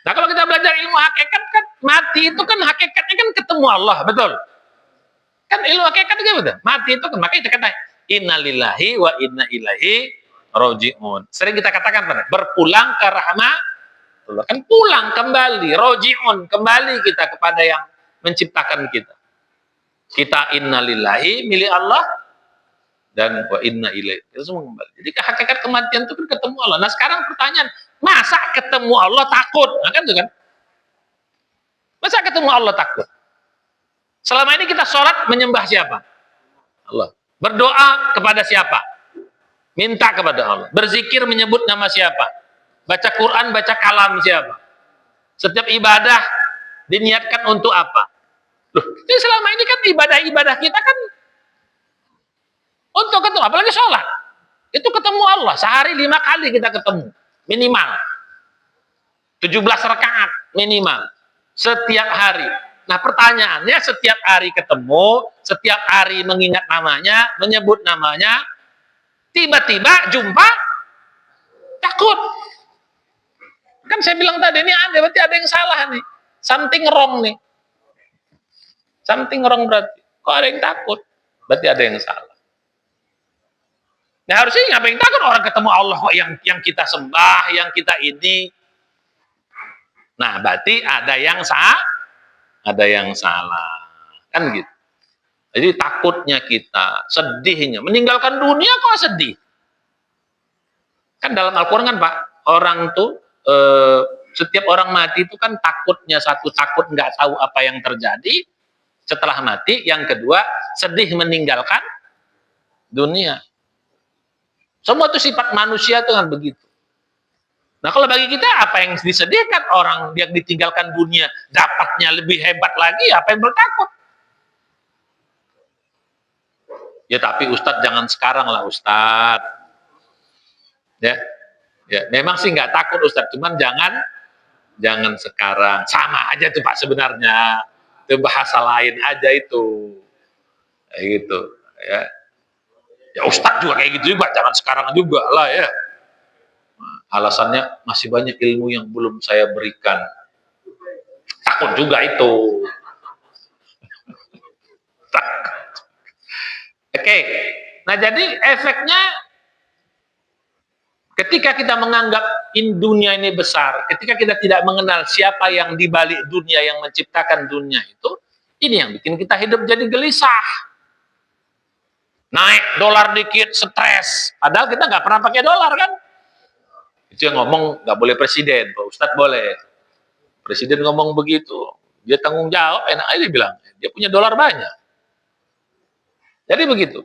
Nah kalau kita belajar ilmu hakikat kan mati itu kan hakikatnya kan ketemu Allah, betul? Kan ilmu hakikat juga betul. Mati itu kan makanya kita kata innalillahi wa inna ilaihi roji'un. Sering kita katakan berpulang ke rahmat Allah, kan pulang kembali, roji'un, kembali kita kepada yang menciptakan kita. Kita innalillahi milik Allah dan wa inna ilaihi, itu semua kembali. Jadi hakikat kematian itu kan ketemu Allah. Nah sekarang pertanyaan, masa ketemu Allah takut? Nah kan itu kan. Masa ketemu Allah takut? Selama ini kita sholat menyembah siapa? Allah. Berdoa kepada siapa? Minta kepada Allah. Berzikir menyebut nama siapa? Baca Quran, baca kalam siapa? Setiap ibadah diniatkan untuk apa? Loh, jadi selama ini kan ibadah-ibadah kita kan untuk ketemu, apalagi sholat. Itu ketemu Allah. Sehari 5 kali kita ketemu. Minimal. 17 rakaat minimal. Setiap hari. Nah pertanyaannya setiap hari ketemu, setiap hari mengingat namanya, menyebut namanya, tiba-tiba jumpa, takut. Kan saya bilang tadi, ini ada, berarti ada yang salah nih. Something wrong nih. Something wrong berarti. Kok ada yang takut? Berarti ada yang salah. Nah harusnya ngapain takut orang ketemu Allah kok yang kita sembah, yang kita ini. Nah berarti ada yang salah. Kan gitu. Jadi takutnya kita, sedihnya, meninggalkan dunia kok sedih. Kan dalam Al-Quran kan Pak, orang tuh, setiap orang mati itu kan takutnya satu, takut nggak tahu apa yang terjadi setelah mati. Yang kedua, sedih meninggalkan dunia. Semua itu sifat manusia itu kan begitu. Nah kalau bagi kita apa yang disedihkan orang yang ditinggalkan dunia dapatnya lebih hebat lagi, apa yang bertakut? Ya tapi Ustadz jangan sekarang lah Ustadz. Ya, memang sih nggak takut Ustadz, cuman jangan sekarang. Sama aja tuh Pak sebenarnya. Itu bahasa lain aja itu. Kayak gitu ya. Ya Ustadz juga kayak gitu juga, jangan sekarang juga lah ya. Alasannya masih banyak ilmu yang belum saya berikan. Takut juga itu. Oke. Nah jadi efeknya ketika kita menganggap dunia ini besar, ketika kita tidak mengenal siapa yang dibalik dunia, yang menciptakan dunia itu, ini yang bikin kita hidup jadi gelisah. Naik dolar dikit, stres. Padahal kita nggak pernah pakai dolar kan? Itu yang ngomong nggak boleh presiden, Pak Ustadz boleh. Presiden ngomong begitu, dia tanggung jawab, enak aja bilang. dia punya dolar banyak. Jadi begitu.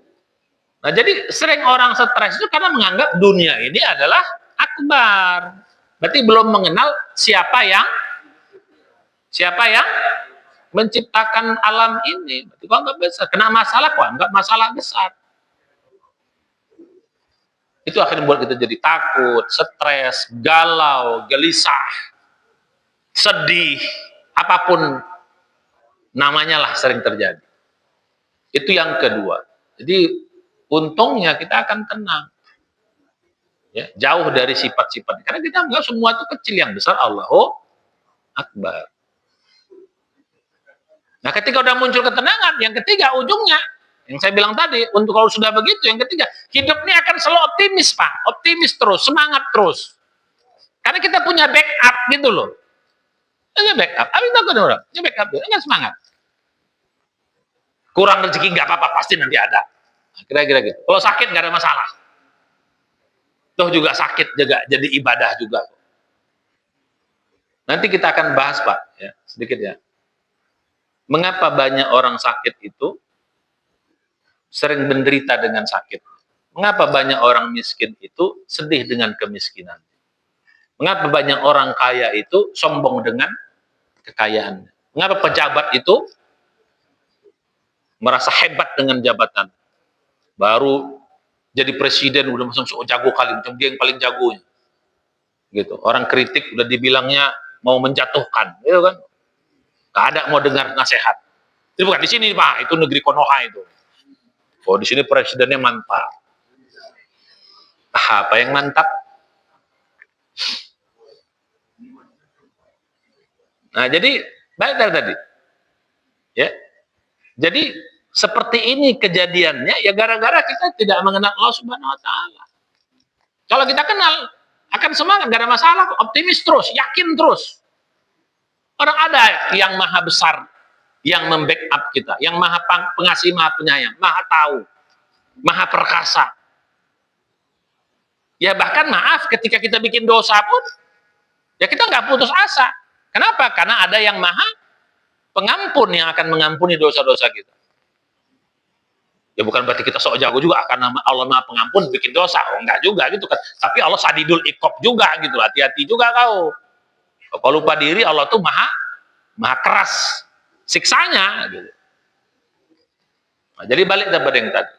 Nah, jadi sering orang stres itu karena menganggap dunia ini adalah akbar. Berarti belum mengenal siapa yang menciptakan alam ini. Berarti kok nggak besar. Kena masalah kok nggak masalah besar. Itu akhirnya membuat kita jadi takut, stres, galau, gelisah, sedih, apapun namanya lah sering terjadi. Itu yang kedua. Jadi untungnya kita akan tenang. Ya, jauh dari sifat-sifat. Karena kita enggak semua itu kecil, yang besar Allahu Akbar. Nah, ketika udah muncul ketenangan, yang ketiga ujungnya, yang saya bilang tadi, untuk kalau sudah begitu, yang ketiga, hidup ini akan selalu optimis, Pak. Optimis terus, semangat terus. Karena kita punya backup gitu loh. Ini backup. Tapi takut orang. Ini backup. Ini semangat. Kurang rezeki nggak apa-apa, pasti nanti ada. Kira-kira gitu. Kalau sakit nggak ada masalah. Toh juga sakit juga jadi ibadah juga. Nanti kita akan bahas, Pak, ya, sedikit ya. Mengapa banyak orang sakit itu sering menderita dengan sakit? Mengapa banyak orang miskin itu sedih dengan kemiskinan? Mengapa banyak orang kaya itu sombong dengan kekayaannya? Mengapa pejabat itu merasa hebat dengan jabatan? Baru jadi presiden udah masuk so jago kali, macam dia yang paling jago. Gitu. Orang kritik udah dibilangnya mau menjatuhkan, gitu kan? Gak ada mau dengar nasihat. Itu bukan di sini, Pak, itu negeri Konoha itu. Oh, di sini presidennya mantap. Apa yang mantap? Nah, jadi baik tadi. Ya. Jadi seperti ini kejadiannya ya gara-gara kita tidak mengenal Allah Subhanahu wa taala. Kalau kita kenal akan semangat, gak ada masalah, optimis terus, yakin terus. Orang ada yang maha besar, yang membackup kita, yang maha pengasih, maha penyayang, maha tahu, maha perkasa. Ya bahkan maaf, ketika kita bikin dosa pun, ya kita nggak putus asa. Kenapa? Karena ada yang maha pengampun yang akan mengampuni dosa-dosa kita. Ya bukan berarti kita sok jago juga karena Allah maha pengampun bikin dosa. Oh, enggak juga gitu kan. Tapi Allah sadidul iqab juga gitu. Hati-hati juga kau. Kalau lupa diri, Allah tuh maha keras siksanya gitu. Nah, jadi balik daripada yang tadi.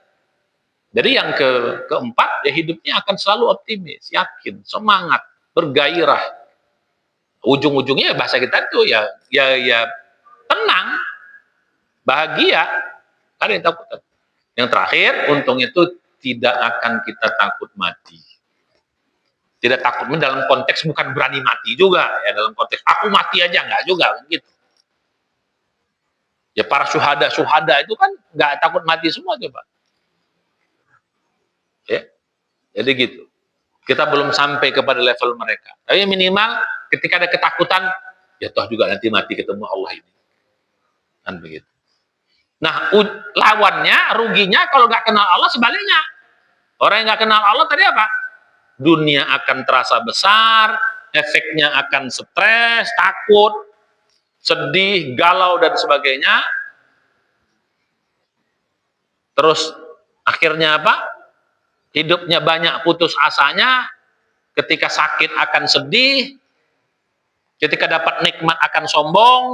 Jadi yang keempat, ya hidupnya akan selalu optimis, yakin, semangat, bergairah. Ujung-ujungnya bahasa kita itu ya tenang, bahagia. Ada yang takut. Yang terakhir, untung itu tidak akan kita takut mati. Tidak takut dalam konteks bukan berani mati juga, ya dalam konteks aku mati aja enggak juga gitu. Ya para syuhada itu kan nggak takut mati semua coba. Ya, jadi gitu. Kita belum sampai kepada level mereka. Tapi minimal ketika ada ketakutan, ya toh juga nanti mati ketemu Allah ini. Kan begitu. Nah, lawannya, ruginya kalau nggak kenal Allah sebaliknya. Orang yang nggak kenal Allah tadi apa? Dunia akan terasa besar, efeknya akan stres, takut, sedih, galau, dan sebagainya. Terus akhirnya apa? Hidupnya banyak putus asanya, ketika sakit akan sedih, ketika dapat nikmat akan sombong.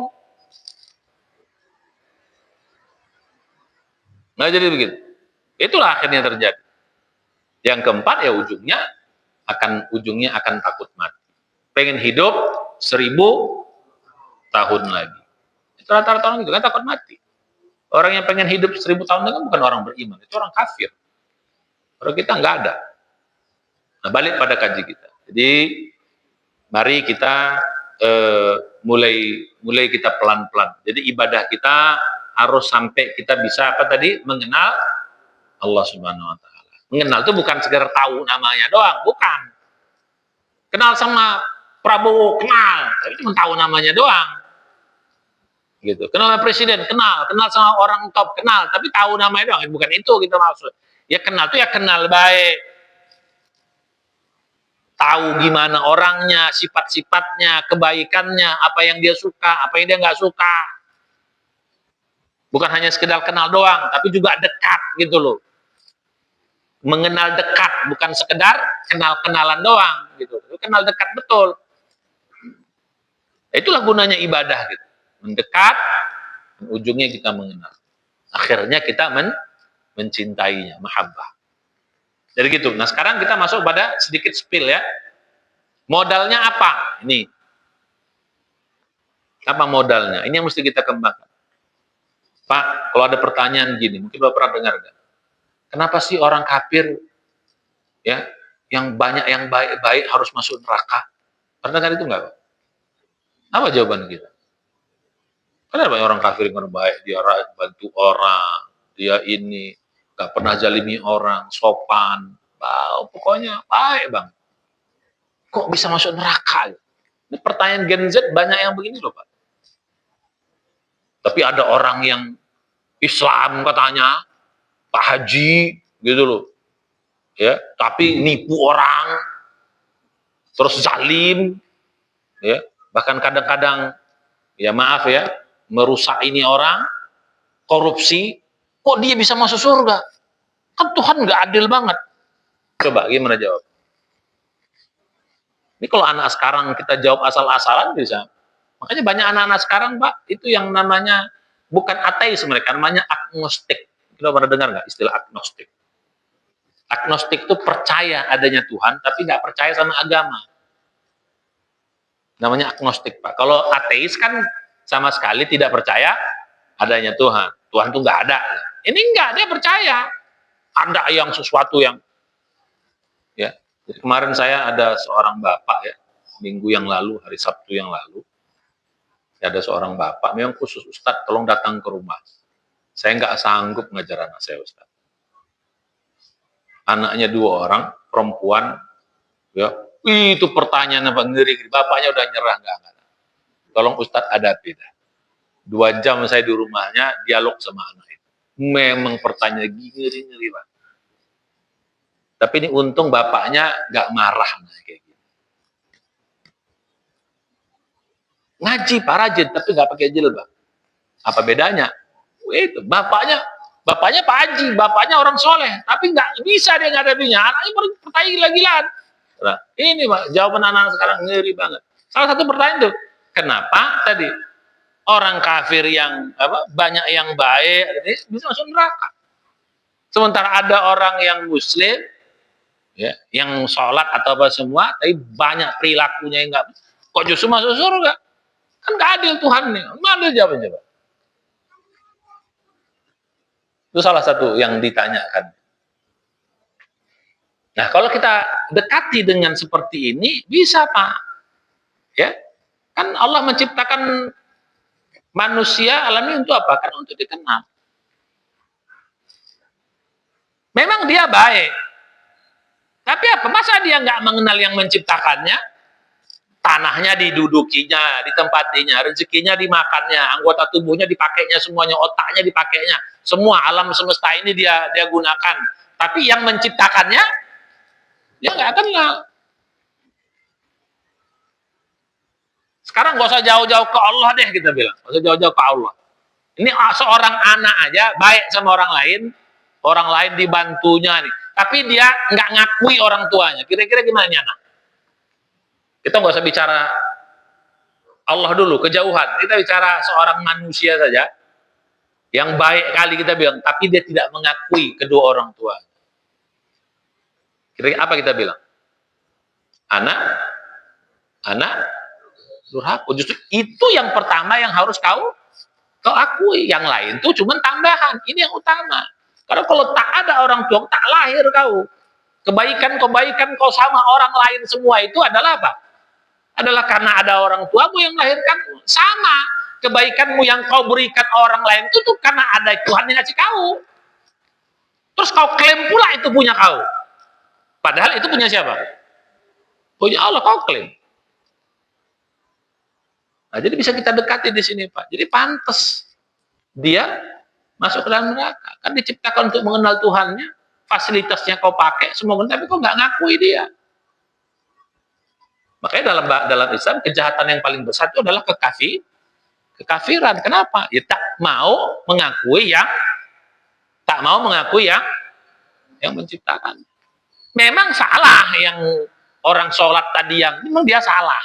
Nah, jadi begitu. Itulah akhirnya terjadi. Yang keempat ya ujungnya akan takut mati. Pengen hidup 1000 tahun lagi. Itu rata-rata orang itu kan takut mati. Orang yang pengen hidup 1000 tahun lagi bukan orang beriman, itu orang kafir. Orang kita nggak ada. Nah, balik pada kaji kita. Jadi mari kita mulai kita pelan-pelan. Jadi ibadah kita harus sampai kita bisa apa tadi? Mengenal Allah Subhanahu wa taala. Mengenal itu bukan sekedar tahu namanya doang, bukan. Kenal sama Prabowo, kenal, tapi cuma tahu namanya doang. Gitu. Kenal sama presiden, kenal sama orang top, kenal, tapi tahu namanya doang, bukan itu kita maksud. Ya kenal tuh ya kenal baik. Tahu gimana orangnya, sifat-sifatnya, kebaikannya, apa yang dia suka, apa yang dia nggak suka. Bukan hanya sekedar kenal doang, tapi juga dekat gitu loh. Mengenal dekat, bukan sekedar kenal-kenalan doang gitu. Kenal dekat betul. Itulah gunanya ibadah gitu. Mendekat, ujungnya kita mengenal. Akhirnya kita mencintainya, mahabbah. Jadi gitu. Nah, sekarang kita masuk pada sedikit spill ya. Modalnya apa? Ini. Apa modalnya? Ini yang mesti kita kembangkan. Pak, kalau ada pertanyaan gini, mungkin Bapak pernah dengar gak? Kenapa sih orang kafir ya, yang banyak yang baik-baik harus masuk neraka? Pernah dengar itu enggak, Pak? Apa jawaban kita? Karena banyak orang kafir yang baik, dia bantu orang, dia ini gak pernah zalimi orang, sopan, wow, pokoknya baik bang. Kok bisa masuk neraka? Ini pertanyaan Gen Z banyak yang begini loh Pak. Tapi ada orang yang Islam katanya, Pak Haji, gitu loh, ya, tapi nipu orang, terus zalim, ya, bahkan kadang-kadang, ya maaf ya, merusak ini orang, korupsi, kok dia bisa masuk surga? Kan Tuhan nggak adil banget. Coba gimana jawab? Ini kalau anak sekarang kita jawab asal-asalan bisa. Makanya banyak anak-anak sekarang, Pak, itu yang namanya bukan ateis mereka, namanya agnostik. Kita pernah dengar nggak istilah agnostik? Agnostik itu percaya adanya Tuhan, tapi nggak percaya sama agama. Namanya agnostik, Pak. Kalau ateis kan sama sekali tidak percaya adanya Tuhan. Tuhan itu nggak ada. Ini nggak, dia percaya ada yang sesuatu yang, ya. Jadi kemarin saya ada seorang bapak ya, minggu yang lalu, hari Sabtu yang lalu, ya, ada seorang bapak, memang khusus, Ustadz, tolong datang ke rumah. Saya nggak sanggup ngajar anak saya, Ustadz. Anaknya 2 orang, perempuan, ya, itu pertanyaan apa ngeri, bapaknya udah nyerah, nggak. Tolong Ustadz hadapi dah. 2 jam saya di rumahnya dialog sama anak itu. Memang pertanyaan ngeri-ngeri, Pak. Tapi ini untung bapaknya nggak marah kayak gitu. Ngaji Pak rajin, tapi nggak pakai jilbab. Apa bedanya? Itu bapaknya Pak Haji, bapaknya orang soleh, tapi nggak bisa dia ngadapinya. Anaknya pertanyaan gila-gilaan. Nah, ini Pak, jawaban anak sekarang ngeri banget. Salah satu pertanyaan tuh, kenapa tadi orang kafir yang banyak yang baik bisa masuk neraka? Sementara ada orang yang muslim, ya, yang sholat atau apa semua, tapi banyak perilakunya yang nggak, kok justru masuk surga? Kan nggak adil Tuhan nih. Mana jawabannya Pak? Itu salah satu yang ditanyakan. Nah, kalau kita dekati dengan seperti ini, bisa Pak. Ya, kan Allah menciptakan manusia alam ini untuk apa? Kan untuk dikenal. Memang dia baik. Tapi apa? Masa dia nggak mengenal yang menciptakannya? Tanahnya didudukinya, ditempatinya, rezekinya dimakannya, anggota tubuhnya dipakainya semuanya, otaknya dipakainya. Semua alam semesta ini dia gunakan. Tapi yang menciptakannya, dia nggak kenal. Sekarang nggak usah jauh-jauh ke Allah deh kita bilang. Nggak usah jauh-jauh ke Allah. Ini seorang anak aja baik sama orang lain dibantunya nih. Tapi dia nggak ngakui orang tuanya. Kira-kira gimana nih anak? Kita nggak usah bicara Allah dulu, kejauhan. Kita bicara seorang manusia saja yang baik kali kita bilang, tapi dia tidak mengakui kedua orang tua. Kira-kira apa kita bilang? Anak durhaka. Justru itu yang pertama yang harus kau akui. Yang lain tuh cuma tambahan. Ini yang utama. Karena kalau tak ada orang tua, tak lahir kau. Kebaikan kau sama orang lain semua itu adalah apa? Adalah karena ada orang tuamu yang melahirkan. Sama kebaikanmu yang kau berikan orang lain itu tuh karena ada Tuhan yang ngasih kau. Terus kau klaim pula itu punya kau. Padahal itu punya siapa? Punya Allah, kau klaim. Nah, jadi bisa kita dekati di sini Pak. Jadi pantas dia masuk ke dalam neraka. Kan diciptakan untuk mengenal Tuhannya, fasilitasnya kau pakai semua, tapi kau nggak ngakui dia. Makanya dalam Islam kejahatan yang paling besar itu adalah kekafiran. Kenapa? Ya tak mau mengakui yang menciptakan. Memang salah yang orang sholat tadi, yang memang dia salah.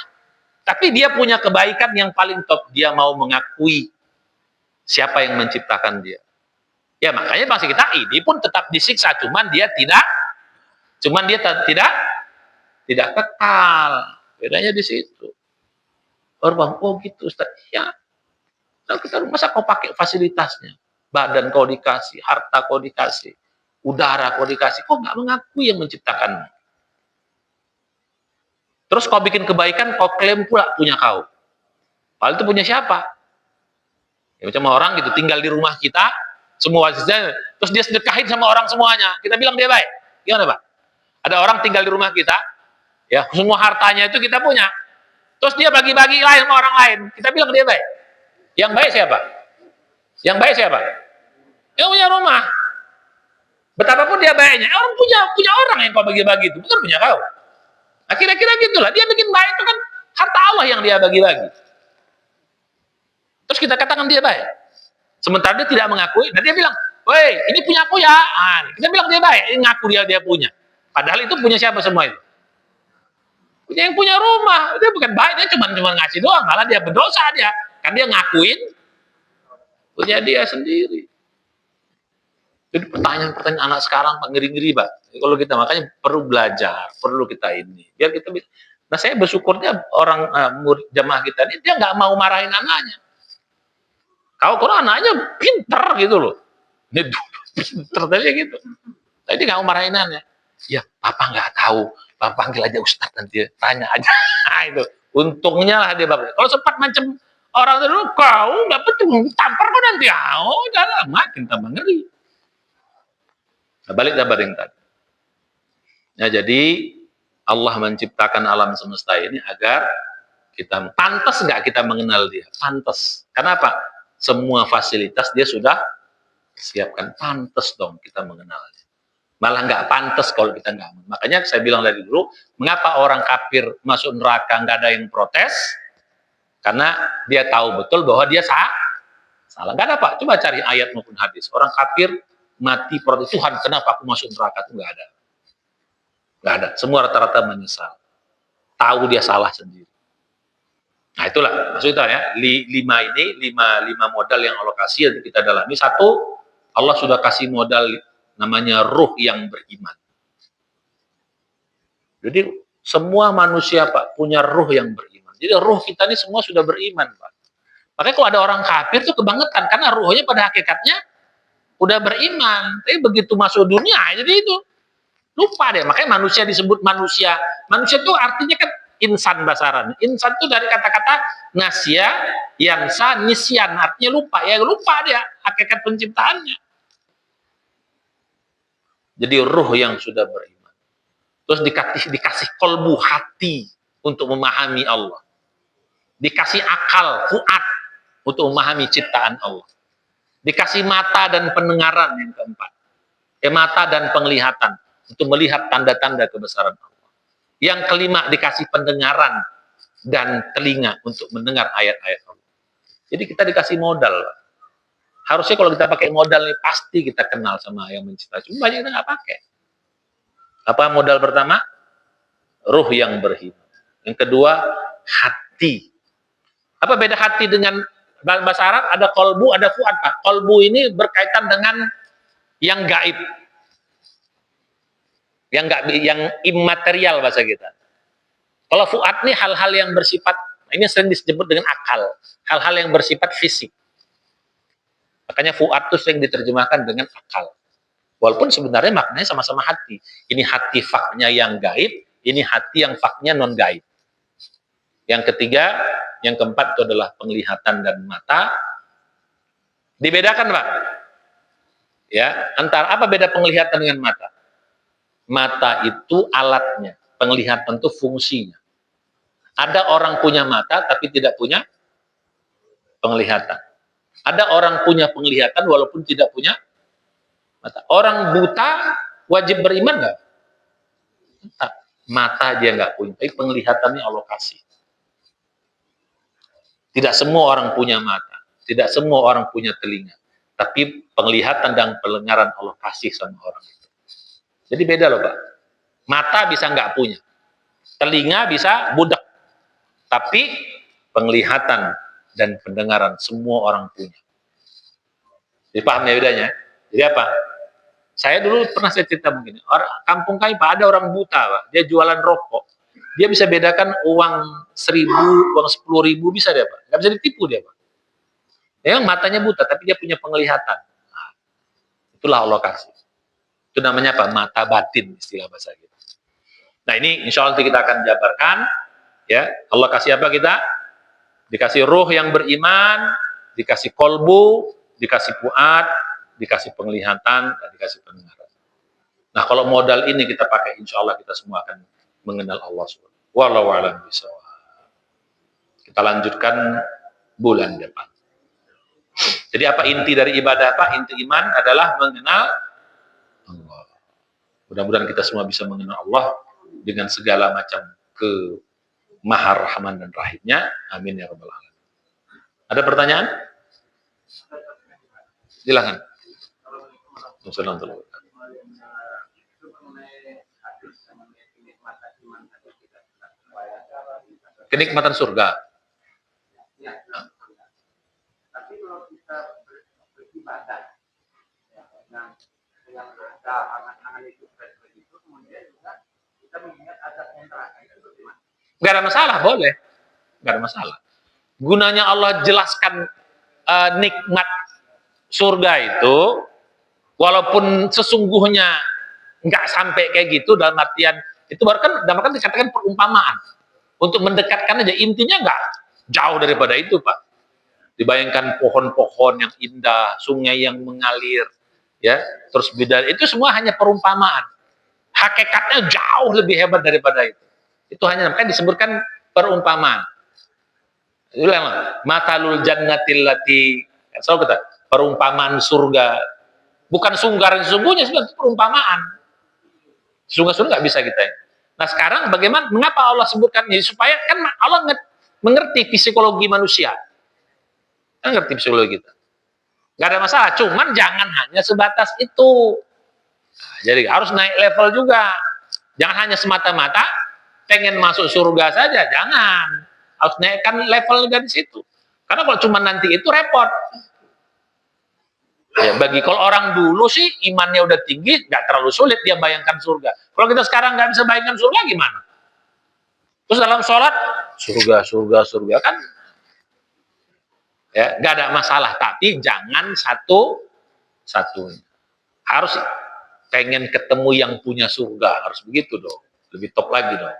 Tapi dia punya kebaikan yang paling top. Dia mau mengakui siapa yang menciptakan dia. Ya makanya bangsa kita ini pun tetap disiksa, cuman dia tidak kekal. Bedanya di situ. Orang oh gitu Ustaz. Ya, kita masa kau pakai fasilitasnya? Badan kau dikasih, harta kau dikasih, udara kau dikasih, kau nggak mengakui yang menciptakanmu. Terus kau bikin kebaikan, kau klaim pula punya kau. Padahal itu punya siapa? Ya, macam orang gitu, tinggal di rumah kita, semua asisten, terus dia sedekahin sama orang semuanya. Kita bilang dia baik. Gimana Pak? Ada orang tinggal di rumah kita, ya semua hartanya itu kita punya. Terus dia bagi-bagi lain sama orang lain. Kita bilang dia baik. Yang baik siapa? Yang baik siapa? Yang punya rumah. Betapapun dia baiknya, orang punya orang yang kau bagi-bagi itu, bukan punya kau. Nah, kira-kira gitulah. Dia bikin baik itu kan harta Allah yang dia bagi-bagi. Terus kita katakan dia baik. Sementara dia tidak mengakui, dan dia bilang, "Woi, ini punya aku ya." Kita bilang dia baik, ini ngaku dia punya. Padahal itu punya siapa semua itu? Punya yang punya rumah. Dia bukan baik, dia cuma ngasih doang, malah dia berdosa dia. Kan dia ngakuin punya dia sendiri. Jadi pertanyaan-pertanyaan anak sekarang Pak, ngeri-ngeri Pak. Kalau kita makanya perlu belajar, perlu kita ini. Biar kita bisa. Nah saya bersyukurnya orang murid jamaah kita ini dia nggak mau marahin anaknya. Kalau anaknya pinter gitu loh. Dia pinter aja gitu. Tapi nggak mau marahin anaknya. Ya papa nggak tahu. Papa panggil aja Ustadz nanti tanya aja. Nah, itu. Untungnya lah dia bapak. Kalau sempat macam orang dulu kau nggak betul tampar kau nanti. Oh, udah makin tambah ngeri. Nah, balik dapat yang tadi. Ya, jadi Allah menciptakan alam semesta ini agar kita pantas nggak kita mengenal dia? Pantas. Kenapa? Semua fasilitas dia sudah siapkan. Pantas dong kita mengenal dia. Malah nggak pantas kalau kita nggak. Makanya saya bilang dari dulu, mengapa orang kafir masuk neraka nggak ada yang protes? Karena dia tahu betul bahwa dia salah. Nggak ada Pak. Coba cari ayat maupun hadis. Orang kafir mati protes, Tuhan kenapa aku masuk neraka, itu nggak ada. Nggak ada. Semua rata-rata menyesal. Tahu dia salah sendiri. Nah itulah maksudnya ya, lima modal yang Allah kasih yang kita dalami. Satu, Allah sudah kasih modal namanya ruh yang beriman. Jadi semua manusia Pak punya ruh yang beriman. Jadi ruh kita ini semua sudah beriman Pak. Makanya kalau ada orang kafir itu kebangetan karena ruhnya pada hakikatnya udah beriman, tapi begitu masuk dunia jadi itu lupa deh. Makanya manusia disebut manusia. Manusia itu artinya kan insan bahasa Arab. Insan itu dari kata-kata nasya, yansa, nisyan, artinya lupa. Ya lupa dia hakikat penciptaannya. Jadi ruh yang sudah beriman. Terus dikasih kolbu hati untuk memahami Allah. Dikasih akal, fuad untuk memahami ciptaan Allah. Dikasih mata dan pendengaran yang keempat. Mata dan penglihatan untuk melihat tanda-tanda kebesaran Allah. Yang kelima dikasih pendengaran dan telinga untuk mendengar ayat-ayat Allah. Jadi kita dikasih modal. Harusnya kalau kita pakai modal ini pasti kita kenal sama yang mencipta. Cuma banyak kita nggak pakai. Apa modal pertama? Ruh yang beriman. Yang kedua, hati. Apa beda hati dengan bahasa Arab? Ada kolbu, ada fuad Pak. Kolbu ini berkaitan dengan yang gaib, yang imaterial bahasa kita. Kalau fuad ini hal-hal yang bersifat, ini sering disebut dengan akal, hal-hal yang bersifat fisik. Makanya fuad itu sering diterjemahkan dengan akal. Walaupun sebenarnya maknanya sama-sama hati. Ini hati faknya yang gaib, ini hati yang faknya non gaib. Yang ketiga, yang keempat itu adalah penglihatan dan mata. Dibedakan Pak. Ya, antara apa beda penglihatan dengan mata? Mata itu alatnya, penglihatan itu fungsinya. Ada orang punya mata tapi tidak punya penglihatan. Ada orang punya penglihatan walaupun tidak punya mata. Orang buta wajib beriman nggak? Mata dia nggak punya, tapi penglihatannya Allah kasih. Tidak semua orang punya mata, tidak semua orang punya telinga, tapi penglihatan dan pendengaran Allah kasih sama orang itu. Jadi beda loh Pak. Mata bisa nggak punya, telinga bisa budak, tapi penglihatan dan pendengaran semua orang punya. Dipahami bedanya? Jadi apa? Saya dulu pernah saya cerita begini, orang kampung kami Pak, ada orang buta Pak, dia jualan rokok. Dia bisa bedakan uang 1.000, uang 10.000 bisa dia Pak. Nggak bisa ditipu dia Pak. Memang matanya buta, tapi dia punya penglihatan. Nah, itulah Allah kasih. Itu namanya apa? Mata batin, istilah bahasa kita. Nah ini insya Allah kita akan jabarkan. Ya, Allah kasih apa kita? Dikasih ruh yang beriman, dikasih kolbu, dikasih fuad, dikasih penglihatan, dan dikasih pendengaran. Nah kalau modal ini kita pakai, insya Allah kita semua akan mengenal Allah SWT. Wallahu a'lam bishawab. Kita lanjutkan bulan depan. Jadi apa inti dari ibadah apa? Inti iman adalah mengenal Allah. Mudah-mudahan kita semua bisa mengenal Allah dengan segala macam kemaharahman dan rahimnya. Amin ya rabbal alamin. Ada pertanyaan? Silakan. Kenikmatan surga. Gak ada masalah, boleh. Gak ada masalah. Gunanya Allah jelaskan nikmat surga itu, walaupun sesungguhnya nggak sampai kayak gitu, dalam artian itu baru kan dikatakan perumpamaan untuk mendekatkan aja, intinya nggak jauh daripada itu Pak. Dibayangkan pohon-pohon yang indah, sungai yang mengalir, ya, terus beda, itu semua hanya perumpamaan. Hakikatnya jauh lebih hebat daripada itu. Itu hanya kan disebutkan perumpamaan. Itulah matalul jannatil lati, so kata perumpamaan surga, bukan sunggar sesungguhnya, itu perumpamaan. Sungguh-sungguh nggak bisa kita. Nah sekarang bagaimana? Mengapa Allah sebutkan ini? Supaya kan Allah mengerti psikologi manusia, kan ngerti psikologi kita. Nggak ada masalah. Cuman jangan hanya sebatas itu. Nah, jadi harus naik level juga. Jangan hanya semata-mata pengen masuk surga saja, jangan. Harus naikkan level dari situ. Karena kalau cuma nanti itu repot. Ya, bagi kalau orang dulu sih imannya udah tinggi, nggak terlalu sulit dia bayangkan surga. Kalau kita sekarang nggak bisa bayangkan surga gimana? Terus dalam sholat surga, surga, surga kan? Ya, nggak ada masalah. Tapi jangan satu. Harus pengen ketemu yang punya surga, harus begitu dong. Lebih top lagi dong.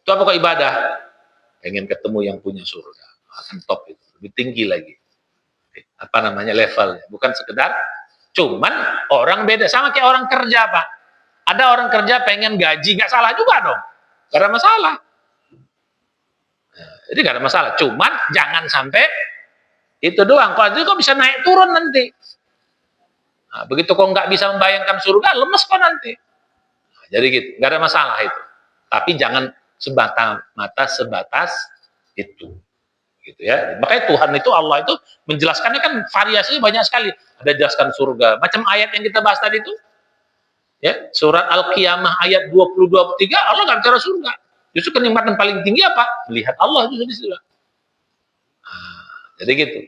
Itu apa kok ibadah? Pengen ketemu yang punya surga, akan top itu, lebih tinggi lagi. Apa namanya levelnya? Bukan sekedar, cuman orang beda, sama kayak orang kerja Pak. Ada orang kerja pengen gaji, nggak salah juga dong, nggak ada masalah. Nah, jadi nggak ada masalah, cuman jangan sampai itu doang. Kalau itu kok bisa naik turun nanti. Nah, begitu kok nggak bisa membayangkan surga, lemes kok nanti. Nah, jadi gitu, nggak ada masalah itu. Tapi jangan sebatas itu. Gitu ya. Makanya Tuhan itu, Allah itu menjelaskannya kan variasinya banyak sekali. Ada jelaskan surga, macam ayat yang kita bahas tadi itu. Ya, surat Al-Qiyamah ayat 20-23 Allah nggak bicara surga. Justru kenikmatan paling tinggi apa? Melihat Allah justru di situ. Nah, jadi gitu.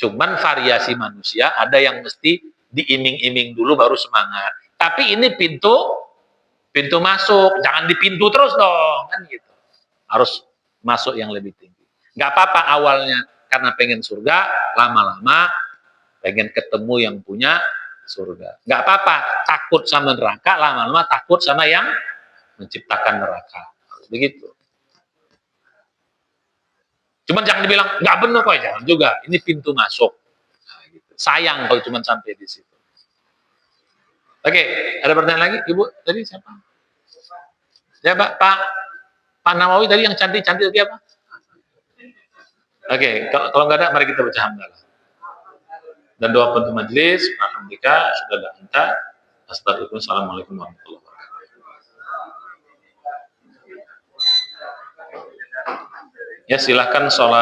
Cuman variasi manusia ada yang mesti diiming-iming dulu baru semangat. Tapi ini pintu masuk, jangan di pintu terus dong, kan gitu. Harus masuk yang lebih tinggi. Nggak apa-apa awalnya karena pengen surga, lama-lama pengen ketemu yang punya surga. Nggak apa-apa takut sama neraka, lama-lama takut sama yang menciptakan neraka. Begitu. Cuman jangan dibilang nggak benar kok, jangan juga. Ini pintu masuk. Nah, gitu. Sayang kalau cuma sampai di situ. Oke, ada pertanyaan lagi, Ibu? Tadi siapa? Ya, Pak Nawawi tadi yang cantik-cantik tadi apa? Oke, kalau nggak ada, mari kita baca hamdalah. Dan doa penutup majelis, alhamdulillah, sudah ada anta. Astagfirullah, assalamualaikum warahmatullahi wabarakatuh. Ya, silahkan sholat.